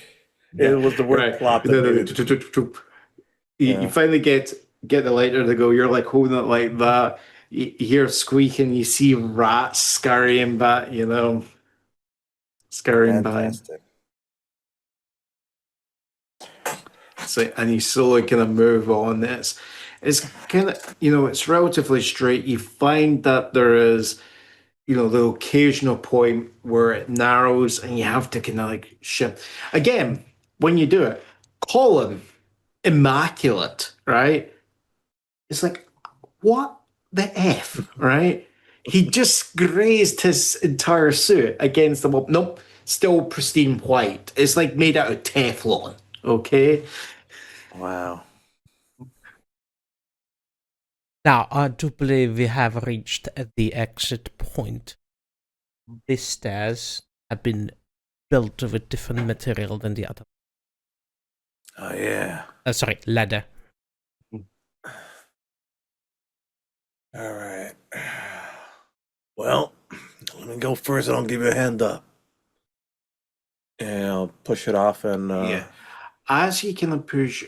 It was the word plop. You finally get the lighter to go. You're like holding it like that. You hear squeaking. You see rats scurrying back. Scurrying by. So, and you slowly kind of move on. It's kind of, it's relatively straight. You find that there is, the occasional point where it narrows and you have to kind of like shift. Again, when you do it, Colin, immaculate, right? It's like, what the F, right? He just grazed his entire suit against the wall. Nope, still pristine white. It's like made out of Teflon, okay? Wow. Now, I do believe we have reached the exit point. These stairs have been built with different material than the other. Oh, yeah. Sorry, ladder. All right. Well, let me go first and I'll give you a hand up. And I'll push it off and Yeah. As you kind of push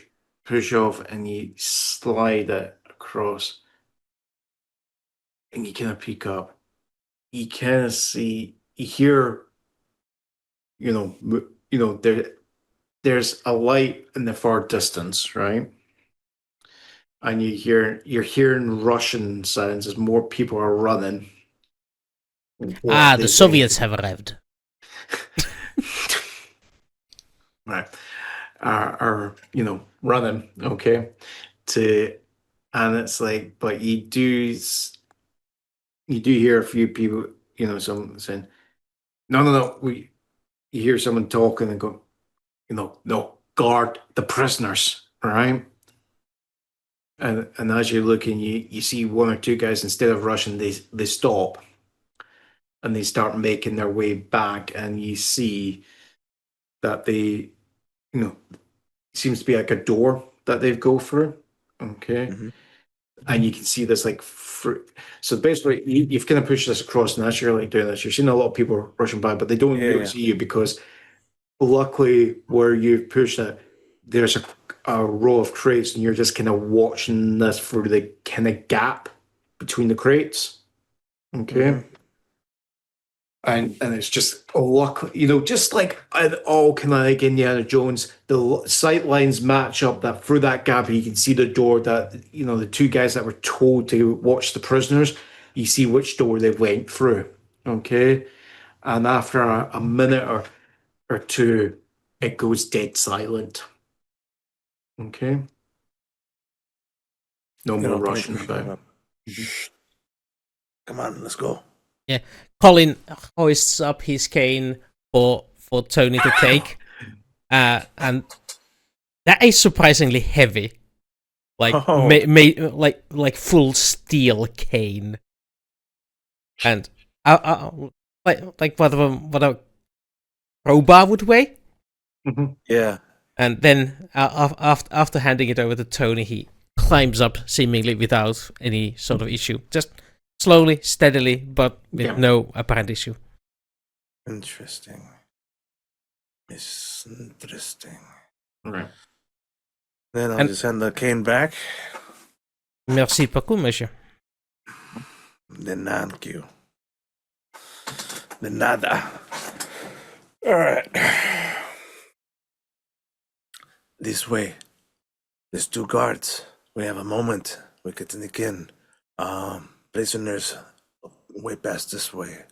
off and you slide it across, and you kind of peek up, you kind of see, you hear, there's a light in the far distance, right? And you're hearing Russian sounds as more people are running. The Soviets have arrived. Right. Are running, okay, and it's like, but you do hear a few people, some saying, no, you hear someone talking and go, no, guard the prisoners, right? And as you're looking, you see one or two guys, instead of rushing, they stop and they start making their way back, and you see that they, seems to be like a door that they go through, okay? Mhm. And you can see this like so basically you've kind of pushed this across, and as you're like doing this, you're seeing a lot of people rushing by, but they don't really see you, because luckily where you've pushed it, there's a row of crates, and you're just kind of watching this through the kind of gap between the crates, okay? Mhm. And it's just luck, just like all kind of like Indiana Jones, the sight lines match up that through that gap, you can see the door that the two guys that were told to watch the prisoners. You see which door they went through, okay? And after a minute or two, it goes dead silent, okay? No Then more I'll bring rushing it about. up. Come on, let's go. Yeah, Colin hoists up his cane for Tony to take, and that is surprisingly heavy, like Oh. like full steel cane, and like what a crowbar would weigh. Mhm. Yeah. And then after handing it over to Tony, he climbs up seemingly without any sort of issue, just slowly, steadily, but with Yeah. no apparent issue. Interesting. It's interesting. Right. Then I'll And- just hand the cane back. Merci beaucoup, monsieur. Then thank you. De nada. All right. This way. There's two guards. We have a moment. We can sneak in. Prisoners way past this way.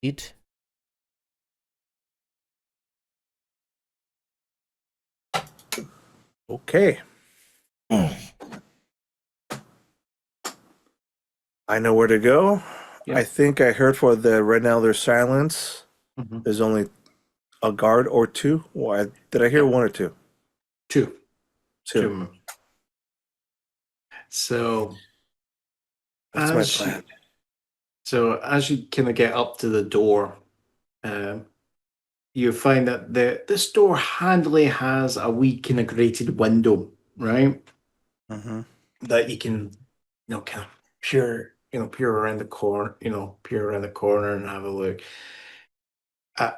It. Okay. I know where to go. Yeah. I think I heard for the right now there's silence. Mhm. There's only a guard or two. Why did I hear Yeah. one or two? Two. Two. So That's my as plan. as you kind of get up to the door, you find that this door handily has a wee kind of grated window, right? Mm-hmm. That you can, kind of peer around the corner and have a look.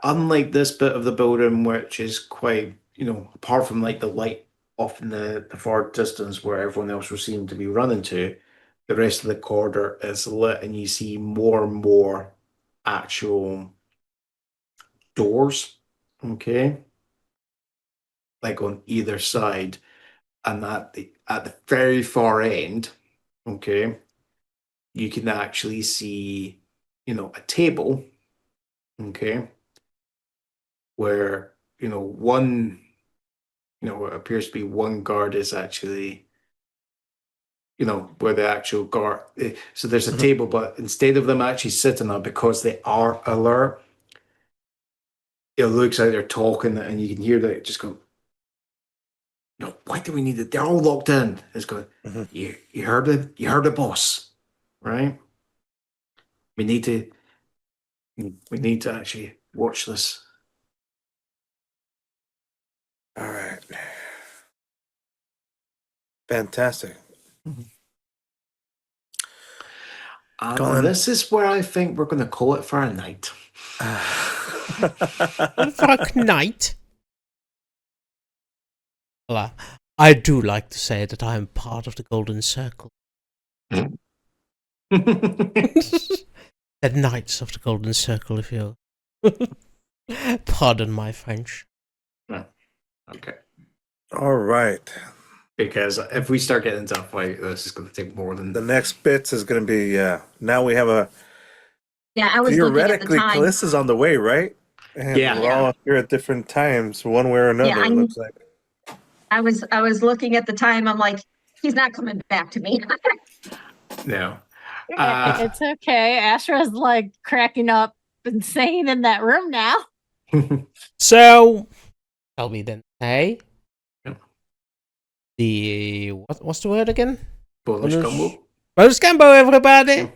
Unlike this bit of the building, which is quite, apart from like the light off in the far distance where everyone else will seem to be running to, the rest of the corridor is lit, and you see more and more actual doors, okay, like on either side, and at the very far end, okay, you can actually see, a table, okay, where one, what appears to be one guard is actually, where the actual guard. So there's a Mhm. table, but instead of them actually sitting on, because they are alert, it looks like they're talking, and you can hear that just go, why do we need it? They're all locked in. It's going, Mhm. you heard it? You heard the boss, right? We need to actually watch this. All right. Fantastic. And Colin. this is where I think we're going to call it for a night. Fuck night. Well, I do like to say that I am part of the Golden Circle. The Knights of the Golden Circle, if you pardon my French. Okay. All right. Because if we start getting into a fight, this is going to take more than The next bits is going to be, now we have a, Yeah, I was looking at the theoretically, time. Calista's on the way, right? And Yeah. we're all here at different times, one way or another, Yeah, it looks like. I was looking at the time. I'm like, he's not coming back to me. no. It's okay. Asra's like cracking up insane in that room now. So, tell me then, hey? Yeah. The, what's the word again? Bonus combo. Bonus combo, everybody!